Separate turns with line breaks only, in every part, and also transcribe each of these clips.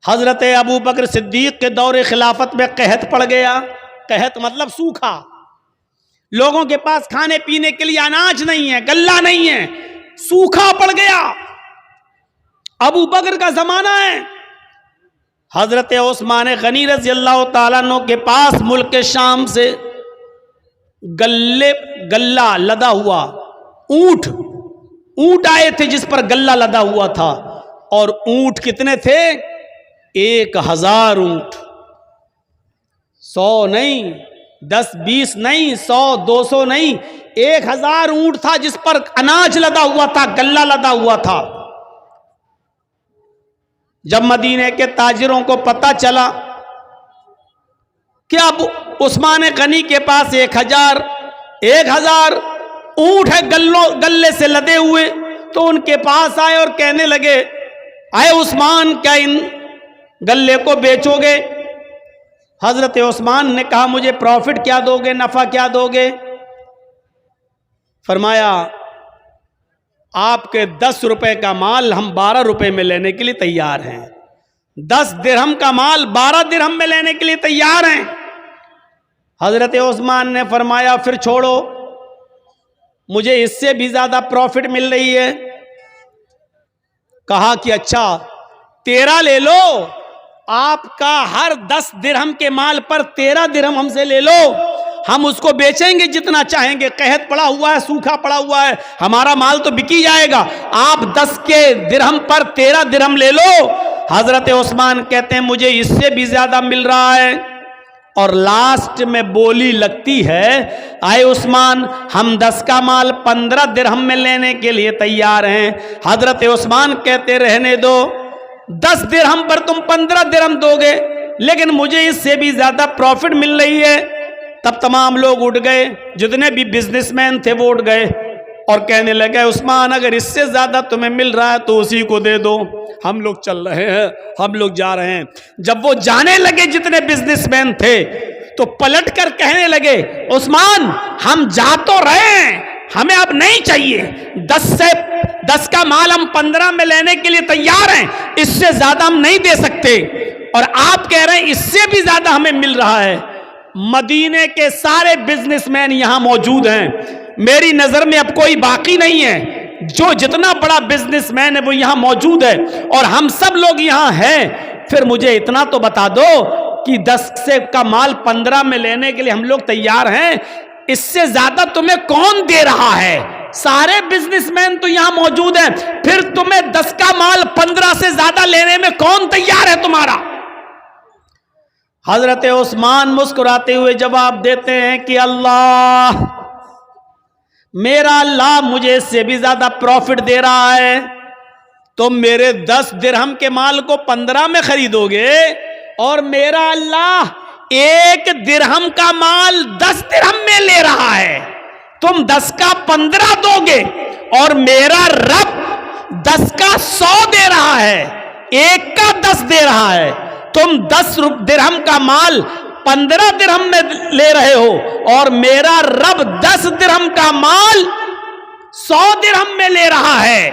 حضرت ابو بکر صدیق کے دور خلافت میں قحط پڑ گیا. قحط مطلب سوکھا. لوگوں کے پاس کھانے پینے کے لیے اناج نہیں ہے, غلہ نہیں ہے, سوکھا پڑ گیا. ابو بکر کا زمانہ ہے. حضرت عثمان غنی رضی اللہ تعالیٰ عنہ کے پاس ملک شام سے غلہ لدا ہوا اونٹ آئے تھے جس پر غلہ لدا ہوا تھا. اور اونٹ کتنے تھے؟ 1000 اونٹ. 100 نہیں, 10 20 نہیں, 100 200 نہیں, 1000 اونٹ تھا جس پر اناج لدا ہوا تھا, غلہ لدا ہوا تھا. جب مدینے کے تاجروں کو پتہ چلا کہ اب عثمان غنی کے پاس 1000 اونٹ ہے غلے سے لدے ہوئے, تو ان کے پاس آئے اور کہنے لگے, اے عثمان, کیا ان غلے کو بیچو گے؟ حضرت عثمان نے کہا, مجھے پروفٹ کیا دو گے, نفع کیا دو گے؟ فرمایا, آپ کے 10 روپے کا مال ہم 12 روپے میں لینے کے لیے تیار ہیں. 10 درہم کا مال 12 درہم میں لینے کے لیے تیار ہیں. حضرت عثمان نے فرمایا, پھر چھوڑو, مجھے اس سے بھی زیادہ پروفٹ مل رہی ہے. کہا کہ اچھا 13 لے لو, آپ کا ہر 10 درہم کے مال پر 13 درہم ہم سے لے لو, ہم اس کو بیچیں گے جتنا چاہیں گے. قحط پڑا ہوا ہے, سوکھا پڑا ہوا ہے, ہمارا مال تو بکی جائے گا. آپ 10 کے درہم پر 13 درہم لے لو. حضرت عثمان کہتے ہیں, مجھے اس سے بھی زیادہ مل رہا ہے. اور لاسٹ میں بولی لگتی ہے, آئے عثمان, ہم 10 کا مال 15 درہم میں لینے کے لیے تیار ہیں. حضرت عثمان کہتے, رہنے دو, 10 درہم پر تم 15 درہم دو گے, لیکن مجھے اس سے بھی زیادہ پروفٹ مل رہی ہے. تب تمام لوگ اٹھ گئے, جتنے بھی بزنس مین تھے وہ اٹھ گئے اور کہنے لگے, عثمان, اگر اس سے زیادہ تمہیں مل رہا ہے تو اسی کو دے دو, ہم لوگ چل رہے ہیں, ہم لوگ جا رہے ہیں. جب وہ جانے لگے جتنے بزنس مین تھے, تو پلٹ کر کہنے لگے, عثمان, ہم جا تو رہے ہیں, ہمیں اب نہیں چاہیے. 10 کا مال ہم 15 میں لینے کے لیے تیار ہیں, اس سے زیادہ ہم نہیں دے سکتے, اور آپ کہہ رہے ہیں اس سے بھی زیادہ ہمیں مل رہا ہے. مدینے کے سارے بزنس مین یہاں موجود ہیں, میری نظر میں اب کوئی باقی نہیں ہے. جو جتنا بڑا بزنس مین ہے وہ یہاں موجود ہے, اور ہم سب لوگ یہاں ہیں. پھر مجھے اتنا تو بتا دو کہ 10 کا مال 15 میں لینے کے لیے ہم لوگ تیار ہیں, اس سے زیادہ تمہیں کون دے رہا ہے؟ سارے بزنس مین تو یہاں موجود ہیں, پھر تمہیں 10 کا مال 15 سے زیادہ لینے میں کون تیار ہے تمہارا؟ حضرت عثمان مسکراتے ہوئے جواب دیتے ہیں کہ اللہ, میرا اللہ مجھے اس سے بھی زیادہ پروفٹ دے رہا ہے. تم میرے 10 درہم کے مال کو 15 میں خریدو گے, اور میرا اللہ 1 درہم کا مال 10 درہم میں لے رہا ہے. تم 10 کا 15 دو گے, اور میرا رب 10 کا 100 دے رہا ہے, 1 کا 10 دے رہا ہے. تم 10 درہم کا مال 15 درہم میں لے رہے ہو, اور میرا رب 10 درہم کا مال 100 درہم میں لے رہا ہے.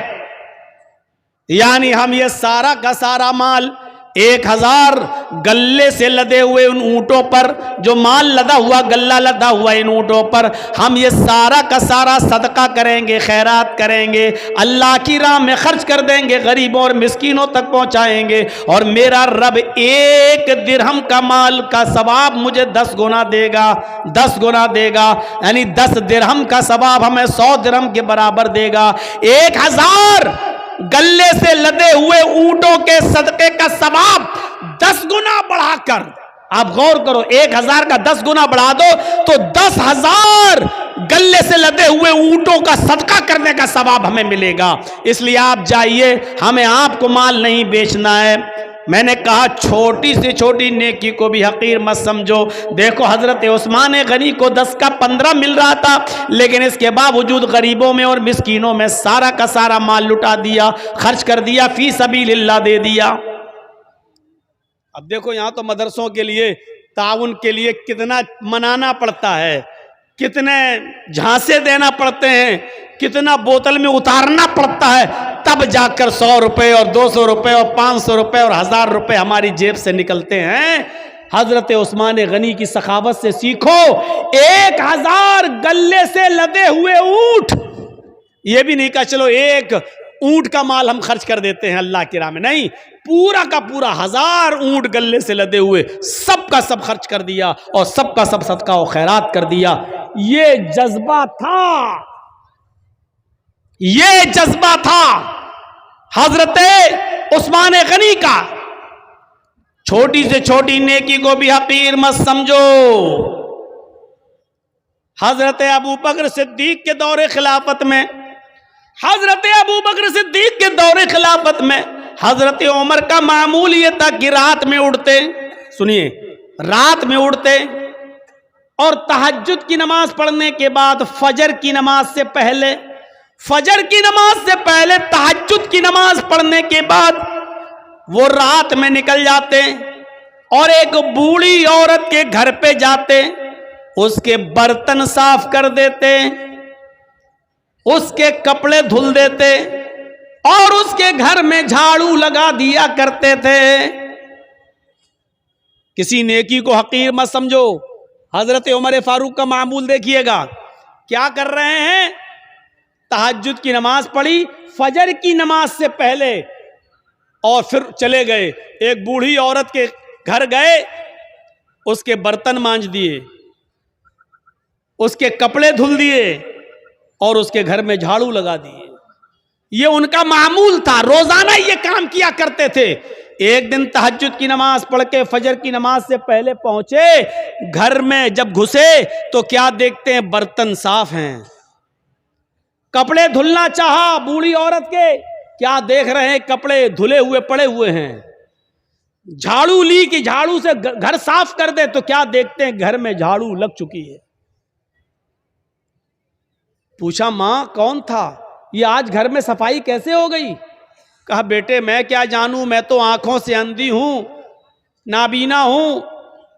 یعنی ہم یہ سارا کا سارا مال 1000 غلے سے لدے ہوئے ان اونٹوں پر, جو مال لدا ہوا, غلہ لدا ہوا ان اونٹوں پر, ہم یہ سارا کا سارا صدقہ کریں گے, خیرات کریں گے, اللہ کی راہ میں خرچ کر دیں گے, غریبوں اور مسکینوں تک پہنچائیں گے, اور میرا رب 1 درہم کا مال کا ثواب مجھے 10 گنا دے گا, 10 گنا دے گا. یعنی 10 درہم کا ثواب ہمیں 100 درہم کے برابر دے گا. 1000 غلے سے لدے ہوئے اونٹوں کے صدقے کا ثواب 10 گنا بڑھا کر, آپ غور کرو, 1000 کا 10 گنا بڑھا دو تو 10,000 غلے سے لدے ہوئے اونٹوں کا صدقہ کرنے کا ثواب ہمیں ملے گا. اس لیے آپ جائیے, ہمیں آپ کو مال نہیں بیچنا ہے. میں نے کہا چھوٹی سے چھوٹی نیکی کو بھی حقیر مت سمجھو. دیکھو حضرت عثمان غنی کو 10 کا 15 مل رہا تھا, لیکن اس کے باوجود غریبوں میں اور مسکینوں میں سارا کا سارا مال لٹا دیا, خرچ کر دیا, فی سبیل اللہ دے دیا. اب دیکھو یہاں تو مدرسوں کے لیے تعاون کے لیے کتنا منانا پڑتا ہے, کتنے جھانسے دینا پڑتے ہیں, کتنا بوتل میں اتارنا پڑتا ہے, تب جا کر 100 روپے اور 200 روپے اور 500 روپے اور 1000 روپے ہماری جیب سے نکلتے ہیں. حضرت عثمان غنی کی سخاوت سے سیکھو. 1000 گلے سے لدے ہوئے اونٹ, یہ بھی نہیں کہا چلو ایک اونٹ کا مال ہم خرچ کر دیتے ہیں اللہ کی راہ میں, نہیں, پورا کا پورا 1000 اونٹ گلے سے لدے ہوئے سب کا سب خرچ کر دیا اور سب کا سب صدقہ و خیرات کر دیا. یہ جذبہ تھا, یہ جذبہ تھا حضرت عثمان غنی کا. چھوٹی سے چھوٹی نیکی کو بھی حقیر مت سمجھو. حضرت ابوبکر صدیق کے دور خلافت میں, حضرت ابوبکر صدیق کے دور خلافت میں حضرت عمر کا معمول یہ تھا کہ رات میں اٹھتے, سنیے, رات میں اٹھتے اور تہجد کی نماز پڑھنے کے بعد فجر کی نماز سے پہلے, فجر کی نماز سے پہلے تہجد کی نماز پڑھنے کے بعد وہ رات میں نکل جاتے اور ایک بوڑھی عورت کے گھر پہ جاتے, اس کے برتن صاف کر دیتے, اس کے کپڑے دھل دیتے اور اس کے گھر میں جھاڑو لگا دیا کرتے تھے. کسی نیکی کو حقیر مت سمجھو. حضرت عمر فاروق کا معمول دیکھیے گا, کیا کر رہے ہیں, تہجد کی نماز پڑھی فجر کی نماز سے پہلے اور پھر چلے گئے, ایک بوڑھی عورت کے گھر گئے, اس کے برتن مانج دیے, اس کے کپڑے دھل دیے اور اس کے گھر میں جھاڑو لگا دیے. یہ ان کا معمول تھا, روزانہ یہ کام کیا کرتے تھے. ایک دن تہجد کی نماز پڑھ کے فجر کی نماز سے پہلے پہنچے, گھر میں جب گھسے تو کیا دیکھتے ہیں, برتن صاف ہیں. کپڑے دھلنا چاہا بوڑھی عورت کے, کیا دیکھ رہے ہیں, کپڑے دھلے ہوئے پڑے ہوئے ہیں. جھاڑو لی کہ جھاڑو سے گھر صاف کر دے تو کیا دیکھتے ہیں, گھر میں جھاڑو لگ چکی ہے. پوچھا ماں کون تھا, یہ آج گھر میں صفائی کیسے ہو گئی؟ کہا بیٹے میں کیا جانوں, میں تو آنکھوں سے اندھی ہوں, نابینا ہوں,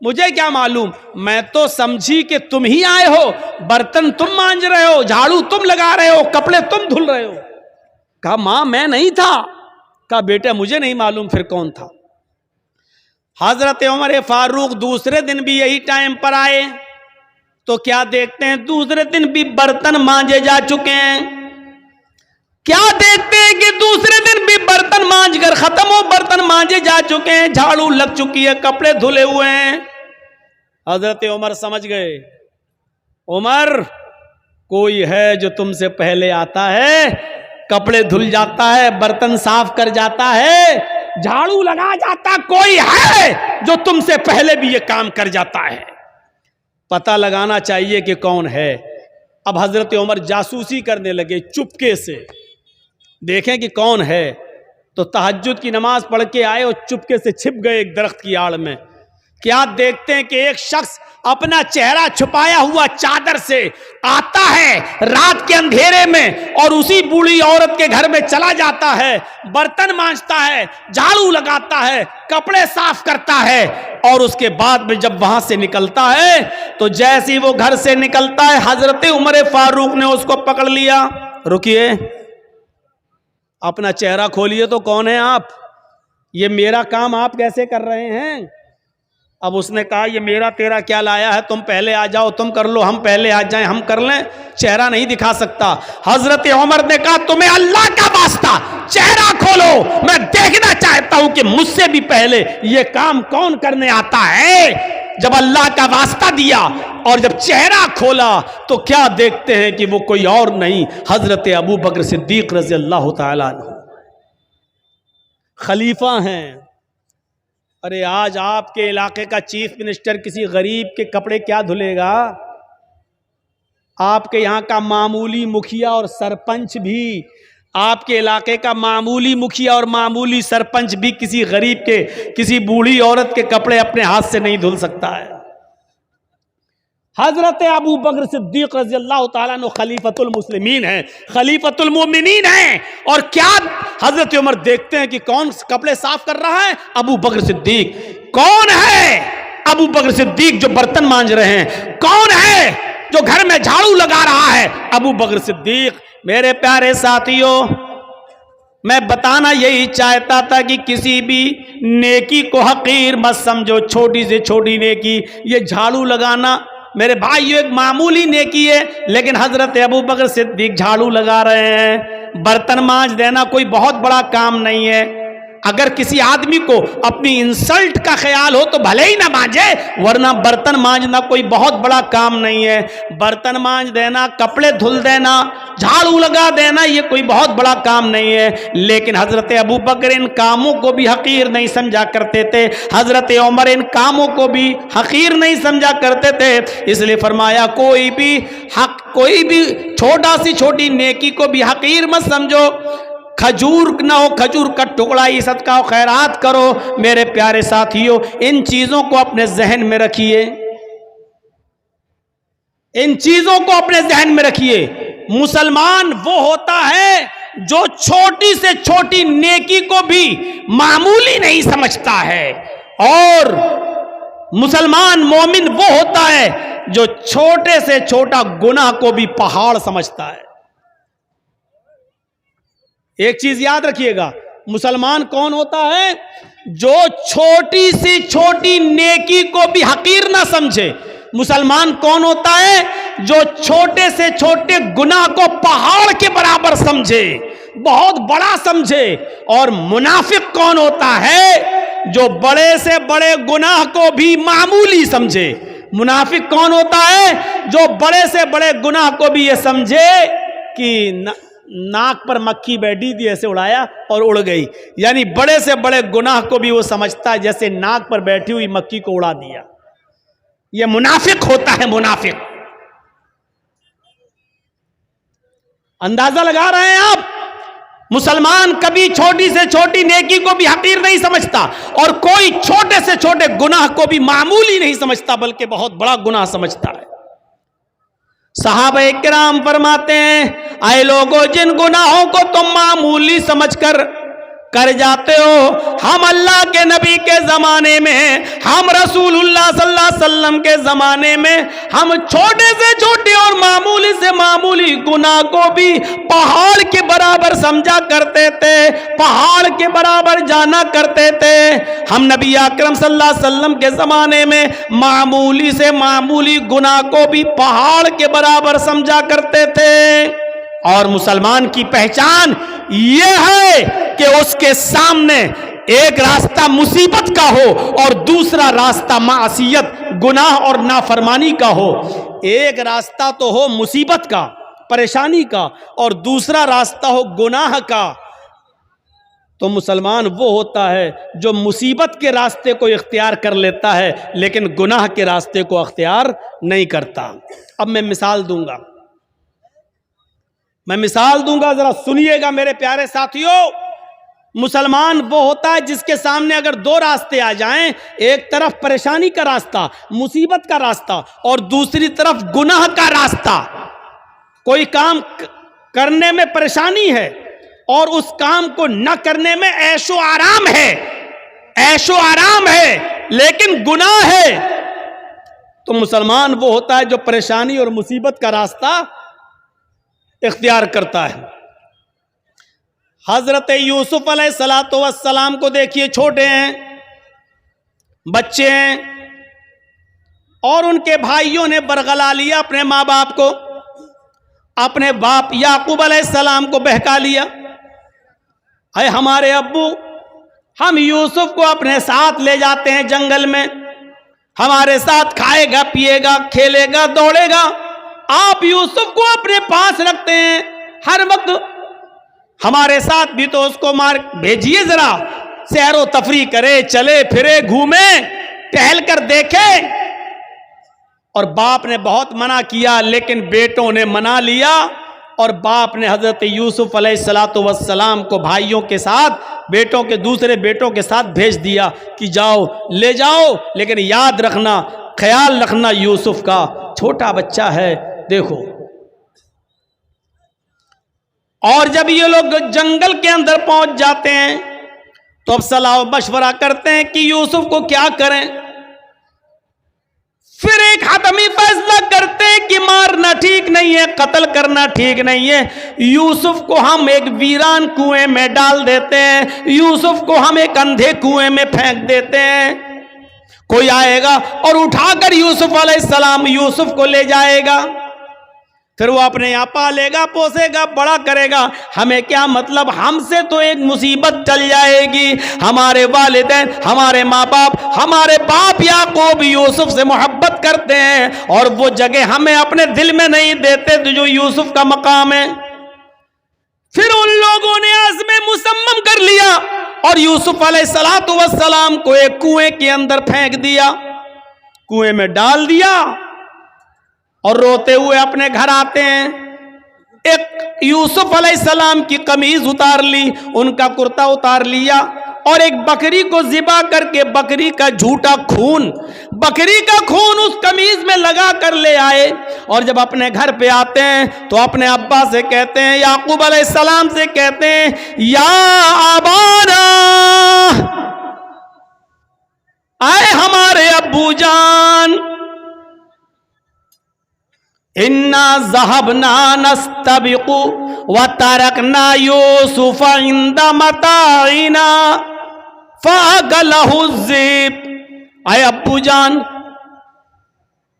مجھے کیا معلوم, میں تو سمجھی کہ تم ہی آئے ہو, برتن تم مانج رہے ہو, جھاڑو تم لگا رہے ہو, کپڑے تم دھل رہے ہو. کہا ماں میں نہیں تھا. کہا بیٹا مجھے نہیں معلوم پھر کون تھا. حضرت عمر فاروق دوسرے دن بھی یہی ٹائم پر آئے تو کیا دیکھتے ہیں, دوسرے دن بھی برتن مانجے جا چکے ہیں. کیا دیکھتے ہیں کہ دوسرے دن بھی برتن مانج کر ختم ہو, برتن مانجے جا چکے ہیں, جھاڑو لگ چکی ہے, کپڑے دھلے ہوئے ہیں. حضرت عمر سمجھ گئے, عمر کوئی ہے جو تم سے پہلے آتا ہے, کپڑے دھل جاتا ہے, برتن صاف کر جاتا ہے, جھاڑو لگا جاتا, کوئی ہے جو تم سے پہلے بھی یہ کام کر جاتا ہے. پتہ لگانا چاہیے کہ کون ہے. اب حضرت عمر جاسوسی کرنے لگے, چپکے سے دیکھیں کہ کون ہے. تو تہجد کی نماز پڑھ کے آئے اور چپکے سے چھپ گئے ایک درخت کی آڑ میں. کیا دیکھتے ہیں کہ ایک شخص اپنا چہرہ چھپایا ہوا چادر سے آتا ہے رات کے اندھیرے میں اور اسی بوڑھی عورت کے گھر میں چلا جاتا ہے, برتن مانجتا ہے, جھاڑو لگاتا ہے, کپڑے صاف کرتا ہے, اور اس کے بعد میں جب وہاں سے نکلتا ہے تو جیسے وہ گھر سے نکلتا ہے حضرت عمر فاروق نے اس کو پکڑ لیا. رکیے, اپنا چہرہ کھولیے تو کون ہے آپ, یہ میرا کام آپ کیسے کر رہے ہیں؟ اب اس نے کہا یہ میرا تیرا کیا لایا ہے, تم پہلے آ جاؤ, تم کر لو, ہم پہلے آ جائیں, ہم کر لیں, چہرہ نہیں دکھا سکتا. حضرت عمر نے کہا تمہیں اللہ کا واسطہ چہرہ کھولو, میں دیکھنا چاہتا ہوں کہ مجھ سے بھی پہلے یہ کام کون کرنے آتا ہے. جب اللہ کا واسطہ دیا اور جب چہرہ کھولا تو کیا دیکھتے ہیں کہ وہ کوئی اور نہیں, حضرت ابوبکر صدیق رضی اللہ تعالیٰ عنہ خلیفہ ہیں. ارے آج آپ کے علاقے کا چیف منسٹر کسی غریب کے کپڑے کیا دھلے گا؟ آپ کے یہاں کا معمولی مکھیا اور سرپنچ بھی, آپ کے علاقے کا معمولی مکھیا اور معمولی سرپنچ بھی کسی غریب کے, کسی بوڑھی عورت کے کپڑے اپنے ہاتھ سے نہیں دھل سکتا ہے. حضرت ابوبکر صدیق رضی اللہ تعالیٰ عنہ خلیفۃ المسلمین ہیں, خلیفۃ المومنین ہیں. اور کیا حضرت عمر دیکھتے ہیں کہ کون کپڑے صاف کر رہا ہے؟ ابوبکر صدیق. کون ہے ابوبکر صدیق جو برتن مانج رہے ہیں؟ کون ہے جو گھر میں جھاڑو لگا رہا ہے ابو بکر صدیق۔ میرے پیارے ساتھیوں، میں بتانا یہی چاہتا تھا کہ کسی بھی نیکی کو حقیر مت سمجھو، چھوٹی سے چھوٹی نیکی، یہ جھاڑو لگانا میرے بھائی ایک معمولی نیکی ہے، لیکن حضرت ابو بکر صدیق جھاڑو لگا رہے ہیں۔ برتن مانج دینا کوئی بہت بڑا کام نہیں ہے، اگر کسی آدمی کو اپنی انسلٹ کا خیال ہو تو بھلے ہی نہ مانجے، ورنہ برتن مانجنا کوئی بہت بڑا کام نہیں ہے۔ برتن مانج دینا، کپڑے دھل دینا، جھاڑو لگا دینا، یہ کوئی بہت بڑا کام نہیں ہے، لیکن حضرت ابو بکر ان کاموں کو بھی حقیر نہیں سمجھا کرتے تھے، حضرت عمر ان کاموں کو بھی حقیر نہیں سمجھا کرتے تھے، اس لیے فرمایا کوئی بھی چھوٹا سی چھوٹی نیکی کو بھی حقیر مت سمجھو، کھجور نہ ہو کھجور کا ٹکڑا ہی صدقہ و خیرات کرو۔ میرے پیارے ساتھیوں، ان چیزوں کو اپنے ذہن میں رکھیے، ان چیزوں کو اپنے ذہن میں رکھیے۔ مسلمان وہ ہوتا ہے جو چھوٹی سے چھوٹی نیکی کو بھی معمولی نہیں سمجھتا ہے، اور مسلمان مومن وہ ہوتا ہے جو چھوٹے سے چھوٹا گناہ کو بھی پہاڑ سمجھتا ہے۔ ایک چیز یاد رکھیے گا، مسلمان کون ہوتا ہے؟ جو چھوٹی سی چھوٹی نیکی کو بھی حقیر نہ سمجھے۔ مسلمان کون ہوتا ہے؟ جو چھوٹے سے چھوٹے گناہ کو پہاڑ کے برابر سمجھے، بہت بڑا سمجھے۔ اور منافق کون ہوتا ہے؟ جو بڑے سے بڑے گناہ کو بھی معمولی سمجھے۔ منافق کون ہوتا ہے؟ جو بڑے سے بڑے گناہ کو بھی یہ سمجھے کہ ناک پر مکھی بیٹھی تھی ایسے اڑایا اور اڑ گئی، یعنی بڑے سے بڑے گناہ کو بھی وہ سمجھتا ہے جیسے ناک پر بیٹھی ہوئی مکھی کو اڑا دیا۔ یہ منافق ہوتا ہے، منافق۔ اندازہ لگا رہے ہیں آپ؟ مسلمان کبھی چھوٹی سے چھوٹی نیکی کو بھی حقیر نہیں سمجھتا، اور کوئی چھوٹے سے چھوٹے گناہ کو بھی معمولی نہیں سمجھتا بلکہ بہت بڑا گناہ سمجھتا ہے۔ صحابہ کرام فرماتے ہیں، اے لوگوں جن گناہوں کو تم معمولی سمجھ کر جاتے ہو، ہم اللہ کے نبی کے زمانے میں، ہم رسول اللہ صلی اللہ علیہ وسلم کے زمانے میں، ہم چھوٹے سے چھوٹے اور معمولی سے معمولی گناہ کو بھی پہاڑ کے برابر سمجھا کرتے تھے، پہاڑ کے برابر جانا کرتے تھے۔ ہم نبی اکرم صلی اللہ علیہ وسلم کے زمانے میں معمولی سے معمولی گناہ کو بھی پہاڑ کے برابر سمجھا کرتے تھے۔ اور مسلمان کی پہچان یہ ہے کہ اس کے سامنے ایک راستہ مصیبت کا ہو اور دوسرا راستہ معصیت، گناہ اور نافرمانی کا ہو۔ ایک راستہ تو ہو مصیبت کا، پریشانی کا، اور دوسرا راستہ ہو گناہ کا، تو مسلمان وہ ہوتا ہے جو مصیبت کے راستے کو اختیار کر لیتا ہے لیکن گناہ کے راستے کو اختیار نہیں کرتا۔ اب میں مثال دوں گا، ذرا سنیے گا میرے پیارے ساتھیوں۔ مسلمان وہ ہوتا ہے جس کے سامنے اگر دو راستے آ جائیں، ایک طرف پریشانی کا راستہ، مصیبت کا راستہ، اور دوسری طرف گناہ کا راستہ۔ کوئی کام کرنے میں پریشانی ہے اور اس کام کو نہ کرنے میں عیش و آرام ہے لیکن گناہ ہے، تو مسلمان وہ ہوتا ہے جو پریشانی اور مصیبت کا راستہ اختیار کرتا ہے۔ حضرت یوسف علیہ السلام کو دیکھیے، چھوٹے ہیں، بچے ہیں، اور ان کے بھائیوں نے برگلا لیا اپنے ماں باپ کو، اپنے باپ یعقوب علیہ السلام کو بہکا لیا، اے ہمارے ابو، ہم یوسف کو اپنے ساتھ لے جاتے ہیں جنگل میں، ہمارے ساتھ کھائے گا، پیے گا، کھیلے گا، دوڑے گا، آپ یوسف کو اپنے پاس رکھتے ہیں ہر وقت، ہمارے ساتھ بھی تو اس کو بھیجیے، ذرا سیر و تفریح کرے، چلے پھرے، گھومے، ٹہل کر دیکھے۔ اور باپ نے بہت منع کیا لیکن بیٹوں نے منا لیا، اور باپ نے حضرت یوسف علیہ السلام کو بھائیوں کے ساتھ، دوسرے بیٹوں کے ساتھ بھیج دیا کہ جاؤ، لے جاؤ، لیکن یاد رکھنا، خیال رکھنا یوسف کا، چھوٹا بچہ ہے، دیکھو۔ اور جب یہ لوگ جنگل کے اندر پہنچ جاتے ہیں تو اب صلاح و مشورہ کرتے ہیں کہ یوسف کو کیا کریں۔ پھر ایک حتمی فیصلہ کرتے کہ مارنا ٹھیک نہیں ہے، قتل کرنا ٹھیک نہیں ہے، یوسف کو ہم ایک ویران کنویں میں ڈال دیتے ہیں، یوسف کو ہم ایک اندھے کنویں میں پھینک دیتے ہیں، کوئی آئے گا اور اٹھا کر یوسف علیہ السلام یوسف کو لے جائے گا، پھر وہ اپنے یہاں پالے گا، پوسے گا، بڑا کرے گا، ہمیں کیا مطلب، ہم سے تو ایک مصیبت ٹل جائے گی۔ ہمارے والدین، ہمارے ماں باپ، ہمارے باپ یعقوب یوسف سے محبت کرتے ہیں اور وہ جگہ ہمیں اپنے دل میں نہیں دیتے جو یوسف کا مقام ہے۔ پھر ان لوگوں نے عزم مصمم کر لیا اور یوسف علیہ السلام کو ایک کنویں کے اندر پھینک دیا، کنویں میں ڈال دیا، اور روتے ہوئے اپنے گھر آتے ہیں۔ ایک یوسف علیہ السلام کی قمیض اتار لی، ان کا کرتا اتار لیا، اور ایک بکری کو ذبح کر کے بکری کا جھوٹا خون، بکری کا خون اس قمیض میں لگا کر لے آئے، اور جب اپنے گھر پہ آتے ہیں تو اپنے ابا سے کہتے ہیں، یعقوب علیہ السلام سے کہتے ہیں، یا ابانا، آئے ہمارے ابو جان، انا ذهبنا نستبق وتركنا يوسف عند متاعنا فاكله الذئب، اے ابو جان،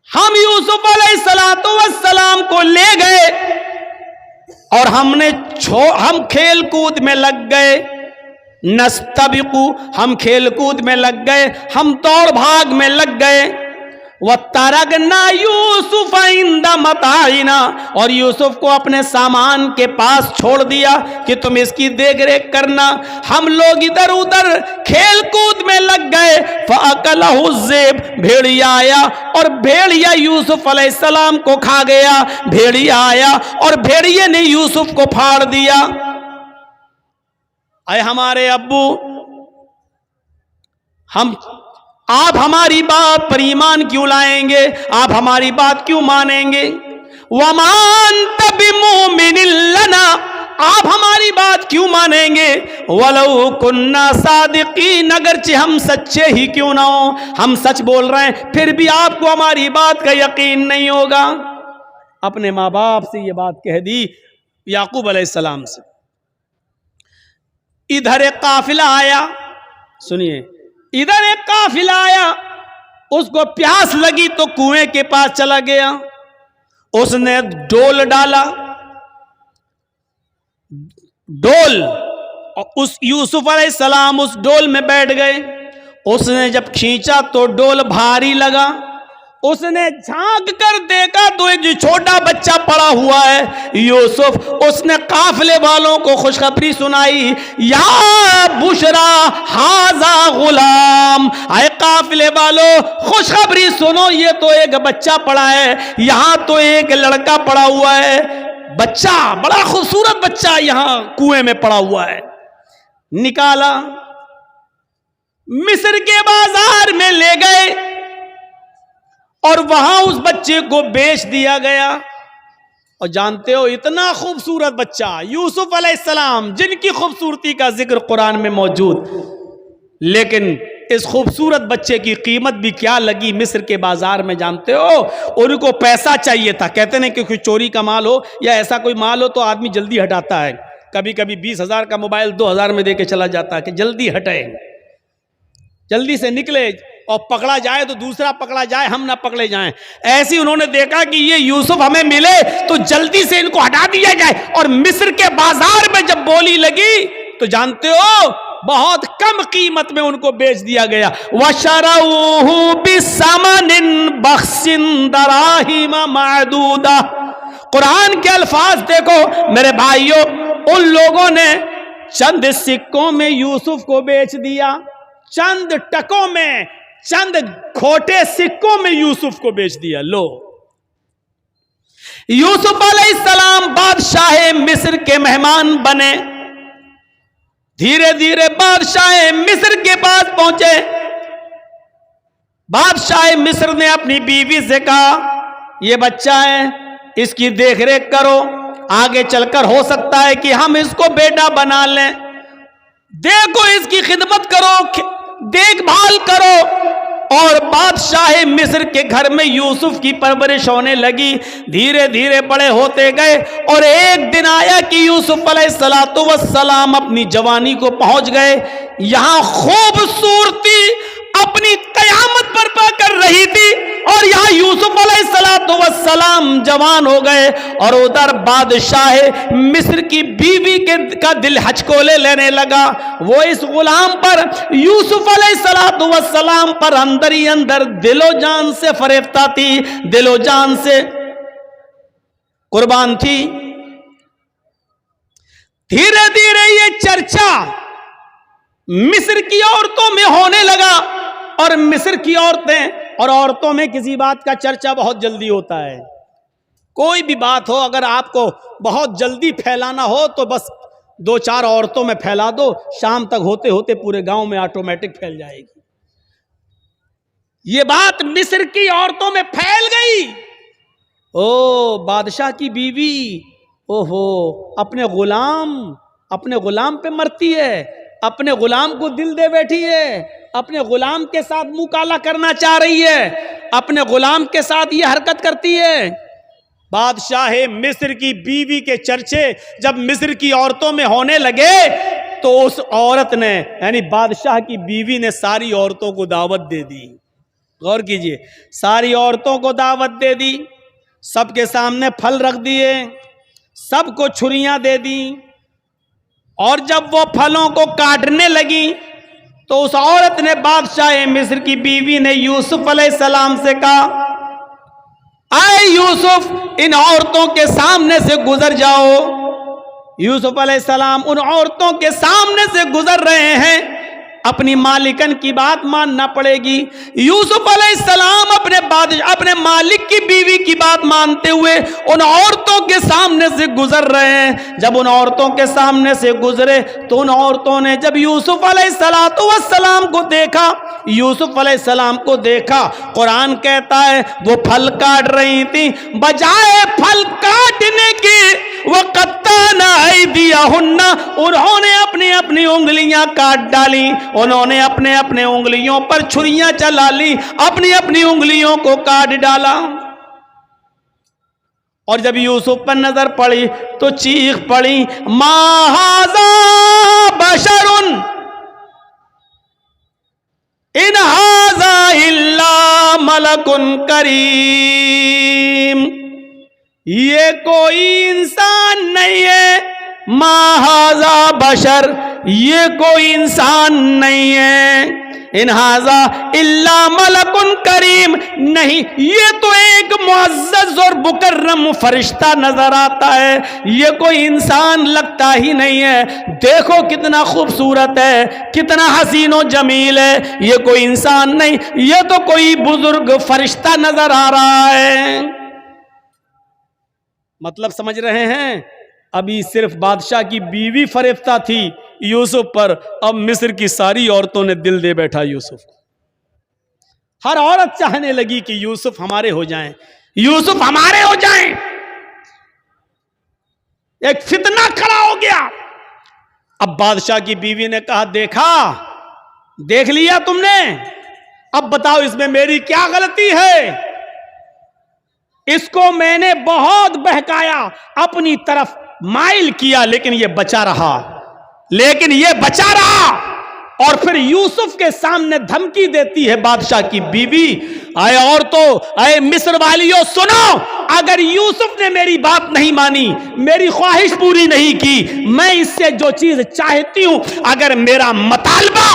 ہم یوسف علیہ السلام کو لے گئے اور ہم کھیل کود میں لگ گئے، نستبق، ہم کھیل کود میں لگ گئے، ہم دوڑ بھاگ میں لگ گئے، وَتَرَكْنَا يُوسُفَ عِنْدَ مَتَاعِنَا، اور یوسف کو اپنے سامان کے پاس چھوڑ دیا کہ تم اس کی دیکھ ریکھ کرنا، ہم لوگ ادھر ادھر کھیل کود میں لگ گئے، فَأَكَلَهُ الذِّئْبُ، بھیڑیا آیا اور بھیڑیا یوسف علیہ السلام کو کھا گیا، بھیڑیا آیا اور بھیڑیے نے یوسف کو پھاڑ دیا۔ اے ہمارے ابو، آپ ہماری بات پر ایمان کیوں لائیں گے، آپ ہماری بات کیوں مانیں گے؟ وَمَا أَنْتَ بِمُؤْمِنٍ لَنَا، آپ ہماری بات کیوں مانیں گے؟ وَلَوْ كُنَّا صَادِقِينَ، اگرچہ ہم سچے ہی کیوں نہ ہوں، ہم سچ بول رہے ہیں پھر بھی آپ کو ہماری بات کا یقین نہیں ہوگا۔ اپنے ماں باپ سے یہ بات کہہ دی یعقوب علیہ السلام سے۔ ادھر ایک قافلہ آیا، سنیے، ادھر ایک قافلہ آیا، اس کو پیاس لگی تو کنویں کے پاس چلا گیا، اس نے ڈول ڈالا، ڈول، اور اس یوسف علیہ السلام اس ڈول میں بیٹھ گئے، اس نے جب کھینچا تو ڈول بھاری لگا، اس نے جھانک کر دیکھا تو ایک چھوٹا بچہ پڑا ہوا ہے یوسف، اس نے قافلے والوں کو خوشخبری سنائی، یا بشرا ھذا غلام، اے قافلے والوں خوشخبری سنو، یہ تو ایک بچہ پڑا ہے، یہاں تو ایک لڑکا پڑا ہوا ہے، بچہ، بڑا خوبصورت بچہ یہاں کنویں میں پڑا ہوا ہے۔ نکالا، مصر کے بازار میں لے گئے اور وہاں اس بچے کو بیچ دیا گیا۔ اور جانتے ہو اتنا خوبصورت بچہ یوسف علیہ السلام، جن کی خوبصورتی کا ذکر قرآن میں موجود، لیکن اس خوبصورت بچے کی قیمت بھی کیا لگی مصر کے بازار میں، جانتے ہو؟ ان کو پیسہ چاہیے تھا، کہتے ہیں کہ کوئی چوری کا مال ہو یا ایسا کوئی مال ہو تو آدمی جلدی ہٹاتا ہے، کبھی کبھی 20,000 کا موبائل 2,000 میں دے کے چلا جاتا ہے کہ جلدی ہٹے، جلدی سے نکلے اور پکڑا جائے تو دوسرا پکڑا جائے، ہم نہ پکڑے جائیں۔ ایسی انہوں نے دیکھا کہ یہ یوسف ہمیں ملے تو جلدی سے ان کو ہٹا دیا جائے، اور مصر کے بازار میں جب بولی لگی تو جانتے ہو بہت کم قیمت میں ان کو بیچ دیا گیا۔ وَشَرَوْهُ بِثَمَنٍ بَخْسٍ دَرَاهِمَ مَعْدُودَةٍ، قرآن کے الفاظ دیکھو میرے بھائیوں، ان لوگوں نے چند سکوں میں یوسف کو بیچ دیا، چند ٹکوں میں، چند کھوٹے سکوں میں یوسف کو بیچ دیا۔ لو، یوسف علیہ السلام بادشاہ مصر کے مہمان بنے، دھیرے دھیرے بادشاہ مصر کے پاس پہنچے۔ بادشاہ مصر نے اپنی بیوی سے کہا، یہ بچہ ہے، اس کی دیکھ ریکھ کرو، آگے چل کر ہو سکتا ہے کہ ہم اس کو بیٹا بنا لیں، دیکھو اس کی خدمت کرو، دیکھ بھال کرو، اور بادشاہ مصر کے گھر میں یوسف کی پرورش ہونے لگی، دھیرے دھیرے بڑے ہوتے گئے، اور ایک دن آیا کہ یوسف علیہ السلام اپنی جوانی کو پہنچ گئے، یہاں خوبصورتی اپنی قیامت برپا کر رہی تھی، اور یہاں یوسف علیہ السلام جوان ہو گئے، اور ادھر بادشاہ مصر کی بیوی کا دل ہچکولے لینے لگا۔ وہ اس غلام پر، یوسف علیہ السلام پر اندر ہی اندر دل و جان سے فریفتہ تھی، دل و جان سے قربان تھی۔ دھیرے دھیرے یہ چرچا مصر کی عورتوں میں ہونے لگا، اور مصر کی عورتیں اور عورتوں میں کسی بات کا چرچا بہت جلدی ہوتا ہے۔ کوئی بھی بات ہو، اگر آپ کو بہت جلدی پھیلانا ہو تو بس 2-4 عورتوں میں پھیلا دو، شام تک ہوتے ہوتے پورے گاؤں میں آٹومیٹک پھیل جائے گی۔ یہ بات مصر کی عورتوں میں پھیل گئی۔ او بادشاہ کی بیوی، اوہو اپنے غلام پہ مرتی ہے، اپنے غلام کو دل دے بیٹھی ہے، اپنے غلام کے ساتھ منہ کالا کرنا چاہ رہی ہے، اپنے غلام کے ساتھ یہ حرکت کرتی ہے۔ بادشاہ مصر کی بیوی کے چرچے جب مصر کی عورتوں میں ہونے لگے تو اس عورت نے، یعنی بادشاہ کی بیوی نے ساری عورتوں کو دعوت دے دی۔ غور کیجئے، ساری عورتوں کو دعوت دے دی، سب کے سامنے پھل رکھ دیے، سب کو چھریاں دے دی، اور جب وہ پھلوں کو کاٹنے لگی تو اس عورت نے بادشاہ مصر کی بیوی نے یوسف علیہ السلام سے کہا، اے یوسف ان عورتوں کے سامنے سے گزر جاؤ۔ یوسف علیہ السلام ان عورتوں کے سامنے سے گزر رہے ہیں، اپنی مالکن کی بات ماننا پڑے گی۔ یوسف علیہ السلام اپنے مالک کی بیوی کی بات مانتے ہوئے ان عورتوں کے سامنے سے گزر رہے ہیں۔ جب ان عورتوں کے سامنے سے گزرے تو ان عورتوں نے جب یوسف علیہ السلام کو دیکھا، یوسف علیہ السلام کو دیکھا، قرآن کہتا ہے وہ پھل کاٹ رہی تھی، بجائے پھل کاٹنے کی وَقَطَّعْنَ أَيْدِيَهُنَّ، انہوں نے اپنی اپنی انگلیاں کاٹ ڈالی، انہوں نے اپنے اپنے انگلیوں پر چھریاں چلا لی، اپنی اپنی انگلیوں کو کاٹ ڈالا۔ اور جب یوسف پر نظر پڑی تو چیخ پڑی، ما ھذا بشر ان ھذا الا ملک کریم، یہ کوئی انسان نہیں ہے، ما ھذا بشر، یہ کوئی انسان نہیں ہے، ان ھذا الا ملک کریم، نہیں یہ تو ایک معزز اور مکرم فرشتہ نظر آتا ہے، یہ کوئی انسان لگتا ہی نہیں ہے، دیکھو کتنا خوبصورت ہے، کتنا حسین و جمیل ہے، یہ کوئی انسان نہیں، یہ تو کوئی بزرگ فرشتہ نظر آ رہا ہے۔ مطلب سمجھ رہے ہیں؟ ابھی صرف بادشاہ کی بیوی فریفتہ تھی یوسف پر، اب مصر کی ساری عورتوں نے دل دے بیٹھا یوسف کو۔ ہر عورت چاہنے لگی کہ یوسف ہمارے ہو جائیں، یوسف ہمارے ہو جائیں۔ ایک فتنہ کھڑا ہو گیا۔ اب بادشاہ کی بیوی نے کہا، دیکھ لیا تم نے، اب بتاؤ اس میں میری کیا غلطی ہے؟ اس کو میں نے بہت بہکایا، اپنی طرف مائل کیا، لیکن یہ بچا رہا، اور پھر یوسف کے سامنے دھمکی دیتی ہے بادشاہ کی بیوی، اے عورتوں، اے مصر والیوں سنو، اگر یوسف نے میری بات نہیں مانی، میری خواہش پوری نہیں کی، میں اس سے جو چیز چاہتی ہوں، اگر میرا مطالبہ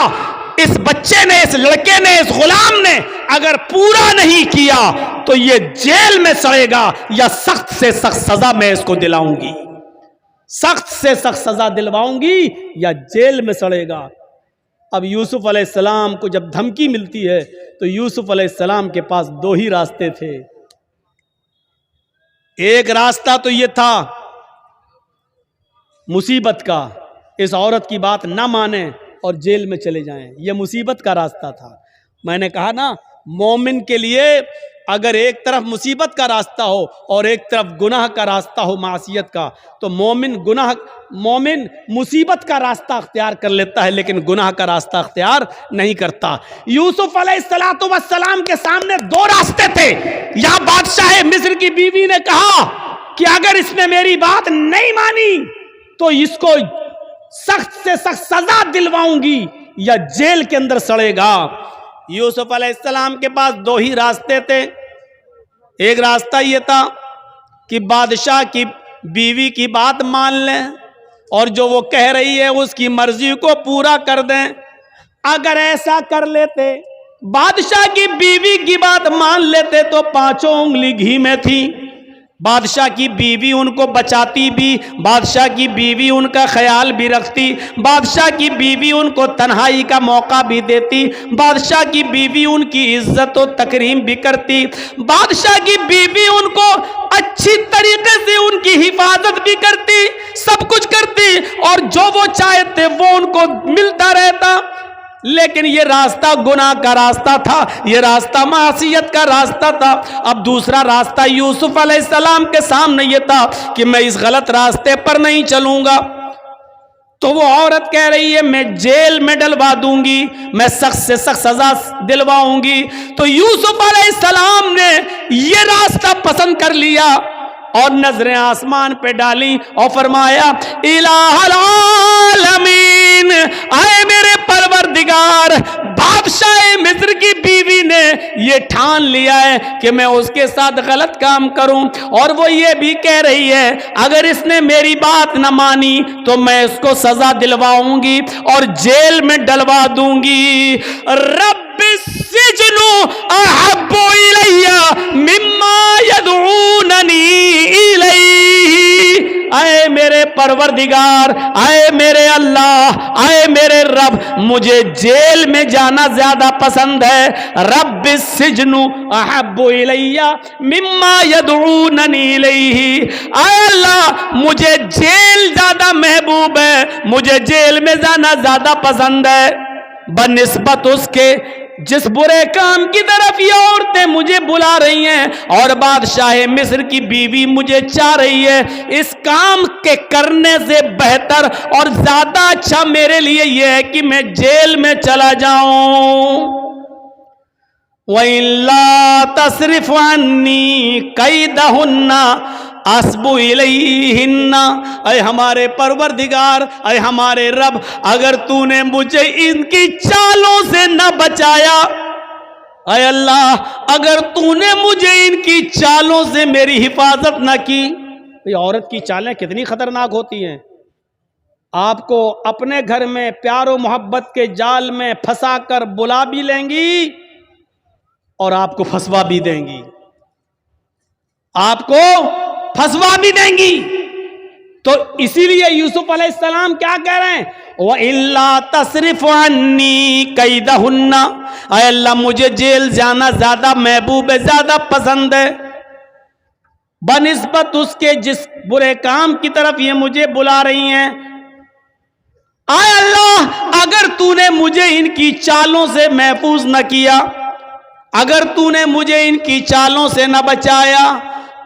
اس بچے نے، اس لڑکے نے، اس غلام نے اگر پورا نہیں کیا تو یہ جیل میں سڑے گا، یا سخت سے سخت سزا میں اس کو دلاؤں گی، سخت سے سخت سزا دلواؤں گی یا جیل میں سڑے گا۔ اب یوسف علیہ السلام کو جب دھمکی ملتی ہے تو یوسف علیہ السلام کے پاس 2 ہی راستے تھے۔ ایک راستہ تو یہ تھا مصیبت کا، اس عورت کی بات نہ مانیں اور جیل میں چلے جائیں، یہ مصیبت کا راستہ تھا۔ میں نے کہا نا، مومن کے لیے اگر ایک طرف مصیبت کا راستہ ہو اور ایک طرف گناہ کا راستہ ہو معصیت کا، تو مومن مصیبت کا راستہ اختیار کر لیتا ہے لیکن گناہ کا راستہ اختیار نہیں کرتا۔ یوسف علیہ السلام کے سامنے دو راستے تھے۔ یا بادشاہ مصر کی بیوی نے کہا کہ اگر اس نے میری بات نہیں مانی تو اس کو سخت سے سخت سزا دلواؤں گی یا جیل کے اندر سڑے گا۔ یوسف علیہ السلام کے پاس دو ہی راستے تھے۔ ایک راستہ یہ تھا کہ بادشاہ کی بیوی کی بات مان لیں اور جو وہ کہہ رہی ہے اس کی مرضی کو پورا کر دیں۔ اگر ایسا کر لیتے، بادشاہ کی بیوی کی بات مان لیتے تو پانچوں انگلی گھی میں تھی۔ بادشاہ کی بیوی ان کو بچاتی بھی، بادشاہ کی بیوی ان کا خیال بھی رکھتی، بادشاہ کی بیوی ان کو تنہائی کا موقع بھی دیتی، بادشاہ کی بیوی ان کی عزت و تکریم بھی کرتی، بادشاہ کی بیوی ان کو اچھی طریقے سے ان کی حفاظت بھی کرتی، سب کچھ کرتی اور جو وہ چاہتے وہ ان کو ملتا رہتا۔ لیکن یہ راستہ گناہ کا راستہ تھا، یہ راستہ معصیت کا راستہ تھا۔ اب دوسرا راستہ یوسف علیہ السلام کے سامنے یہ تھا کہ میں اس غلط راستے پر نہیں چلوں گا۔ تو وہ عورت کہہ رہی ہے میں جیل میں ڈلوا دوں گی، میں سخت سے سخت سزا دلواؤں گی۔ تو یوسف علیہ السلام نے یہ راستہ پسند کر لیا اور نظریں آسمان پہ ڈالی اور فرمایا الہ العالمین، اے میرے پروردگار، بادشاہ مصر کی بیوی نے یہ ٹھان لیا ہے کہ میں اس کے ساتھ غلط کام کروں، اور وہ یہ بھی کہہ رہی ہے اگر اس نے میری بات نہ مانی تو میں اس کو سزا دلواؤں گی اور جیل میں ڈلوا دوں گی۔ رب السجن احب الی مما یدعوننی الیہ، اے میرے پروردگار، اے میرے اللہ، اے میرے رب، مجھے جیل میں جانا زیادہ پسند ہے۔ رب السجن احب الی مما یدعوننی الیہ، اے اللہ مجھے جیل زیادہ محبوب ہے، مجھے جیل میں جانا زیادہ پسند ہے بنسبت اس کے جس برے کام کی طرف یہ عورتیں مجھے بلا رہی ہیں اور بادشاہ مصر کی بیوی مجھے چاہ رہی ہے۔ اس کام کے کرنے سے بہتر اور زیادہ اچھا میرے لیے یہ ہے کہ میں جیل میں چلا جاؤں۔ وَإِلَّا تَصْرِفْ عَنِّي كَيْدَهُنَّ اَصْبُ إِلَيْهِنَّ، اے ہمارے پروردگار، اے ہمارے رب، اگر تو نے مجھے ان کی چالوں سے نہ بچایا، اے اللہ اگر تو نے مجھے ان کی چالوں سے میری حفاظت نہ کی۔ عورت کی چالیں کتنی خطرناک ہوتی ہیں، آپ کو اپنے گھر میں پیار و محبت کے جال میں پھنسا کر بلا بھی لیں گی اور آپ کو پھنسوا بھی دیں گی، آپ کو پھنسوا بھی دیں گی۔ تو اسی لیے یوسف علیہ السلام کیا کہہ رہے ہیں وَإِلَّا تَصْرِفْ عَنِّي كَيْدَهُنَّ، اے اللہ مجھے جیل جانا زیادہ محبوب ہے، زیادہ پسند ہے بنسبت اس کے جس برے کام کی طرف یہ مجھے بلا رہی ہیں۔ اے اللہ اگر تو نے مجھے ان کی چالوں سے محفوظ نہ کیا، اگر تو نے مجھے ان کی چالوں سے نہ بچایا،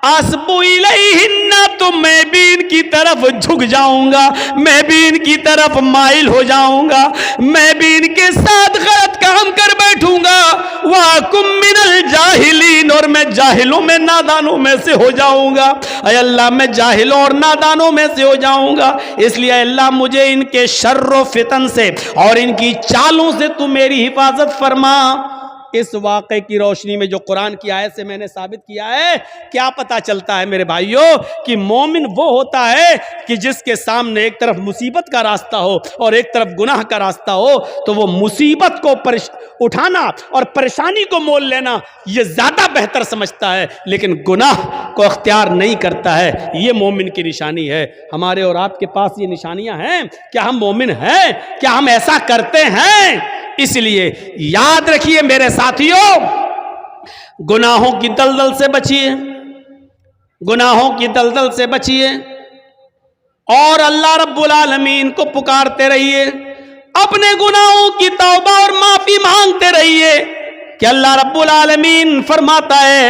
اَصْبُ إِلَيْهِنَّ، تو میں بھی ان کی طرف جھک جاؤں گا، میں بھی ان کی طرف مائل ہو جاؤں گا، میں بھی ان کے ساتھ غلط کام کر بیٹھوں گا۔ وَأَكُن مِّنَ الْجَاهِلِينَ، اور میں جاہلوں میں نادانوں میں سے ہو جاؤں گا۔ اے اللہ میں جاہلوں اور نادانوں میں سے ہو جاؤں گا، اس لیے اے اللہ مجھے ان کے شر و فتن سے اور ان کی چالوں سے تو میری حفاظت فرما۔ اس واقعے کی روشنی میں جو قرآن کی آیت سے میں نے ثابت کیا ہے، کیا پتہ چلتا ہے میرے بھائیوں کہ مومن وہ ہوتا ہے کہ جس کے سامنے ایک طرف مصیبت کا راستہ ہو اور ایک طرف گناہ کا راستہ ہو تو وہ مصیبت کو اٹھانا اور پریشانی کو مول لینا یہ زیادہ بہتر سمجھتا ہے، لیکن گناہ کو اختیار نہیں کرتا ہے۔ یہ مومن کی نشانی ہے۔ ہمارے اور آپ کے پاس یہ نشانیاں ہیں؟ کیا ہم مومن ہیں؟ کیا ہم ایسا کرتے ہیں؟ اس لیے یاد رکھیے میرے ساتھیوں، گناہوں کی دلدل سے بچیے، گناہوں کی دلدل سے بچیے اور اللہ رب العالمین کو پکارتے رہیے، اپنے گناہوں کی توبہ اور معافی مانگتے رہیے، کہ اللہ رب العالمین فرماتا ہے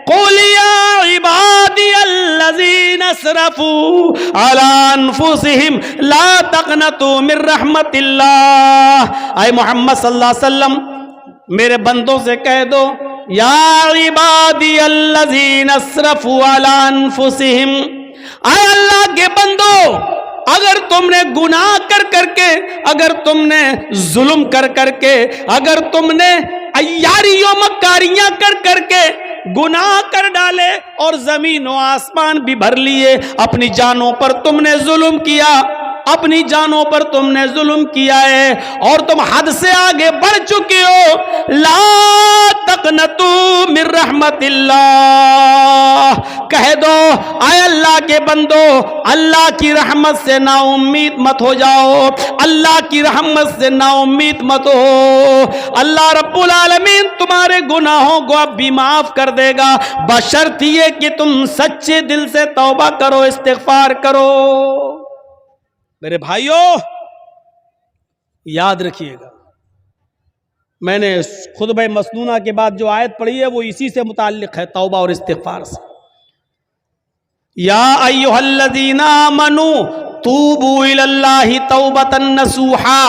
قُلْ يَا عِبَادِيَ الَّذِينَ اسْرَفُوا عَلَىٰ أَنفُسِهِمْ لَا تَقْنَطُوا مِن رَحْمَتِ اللَّهِ، اے محمد صلی اللہ علیہ وسلم میرے بندوں سے کہہ دو یا عبادی الذین اسرفوا علی انفسہم، اے اللہ کے بندو اگر تم نے گناہ کر کے، اگر تم نے ظلم کر کے، اگر تم نے عیاریوں مکاریاں کر کے گناہ کر ڈالے اور زمین و آسمان بھی بھر لیے، اپنی جانوں پر تم نے ظلم کیا، اپنی جانوں پر تم نے ظلم کیا ہے اور تم حد سے آگے بڑھ چکے ہو، لا تقنطوا من رحمت اللہ، کہہ دو اے اللہ کے بندو اللہ کی رحمت سے نا امید مت ہو جاؤ، اللہ کی رحمت سے نا امید مت ہو، اللہ رب العالمین تمہارے گناہوں کو اب بھی معاف کر دے گا، بشرط یہ کہ تم سچے دل سے توبہ کرو، استغفار کرو۔ میرے بھائیوں یاد رکھیے گا، میں نے خطبہ مسنونہ کے بعد جو آیت پڑھی ہے وہ اسی سے متعلق ہے، توبہ اور استغفار سے۔ یا ایھا الذین آمنوا توبوا الی اللہ توبۃ نصوحا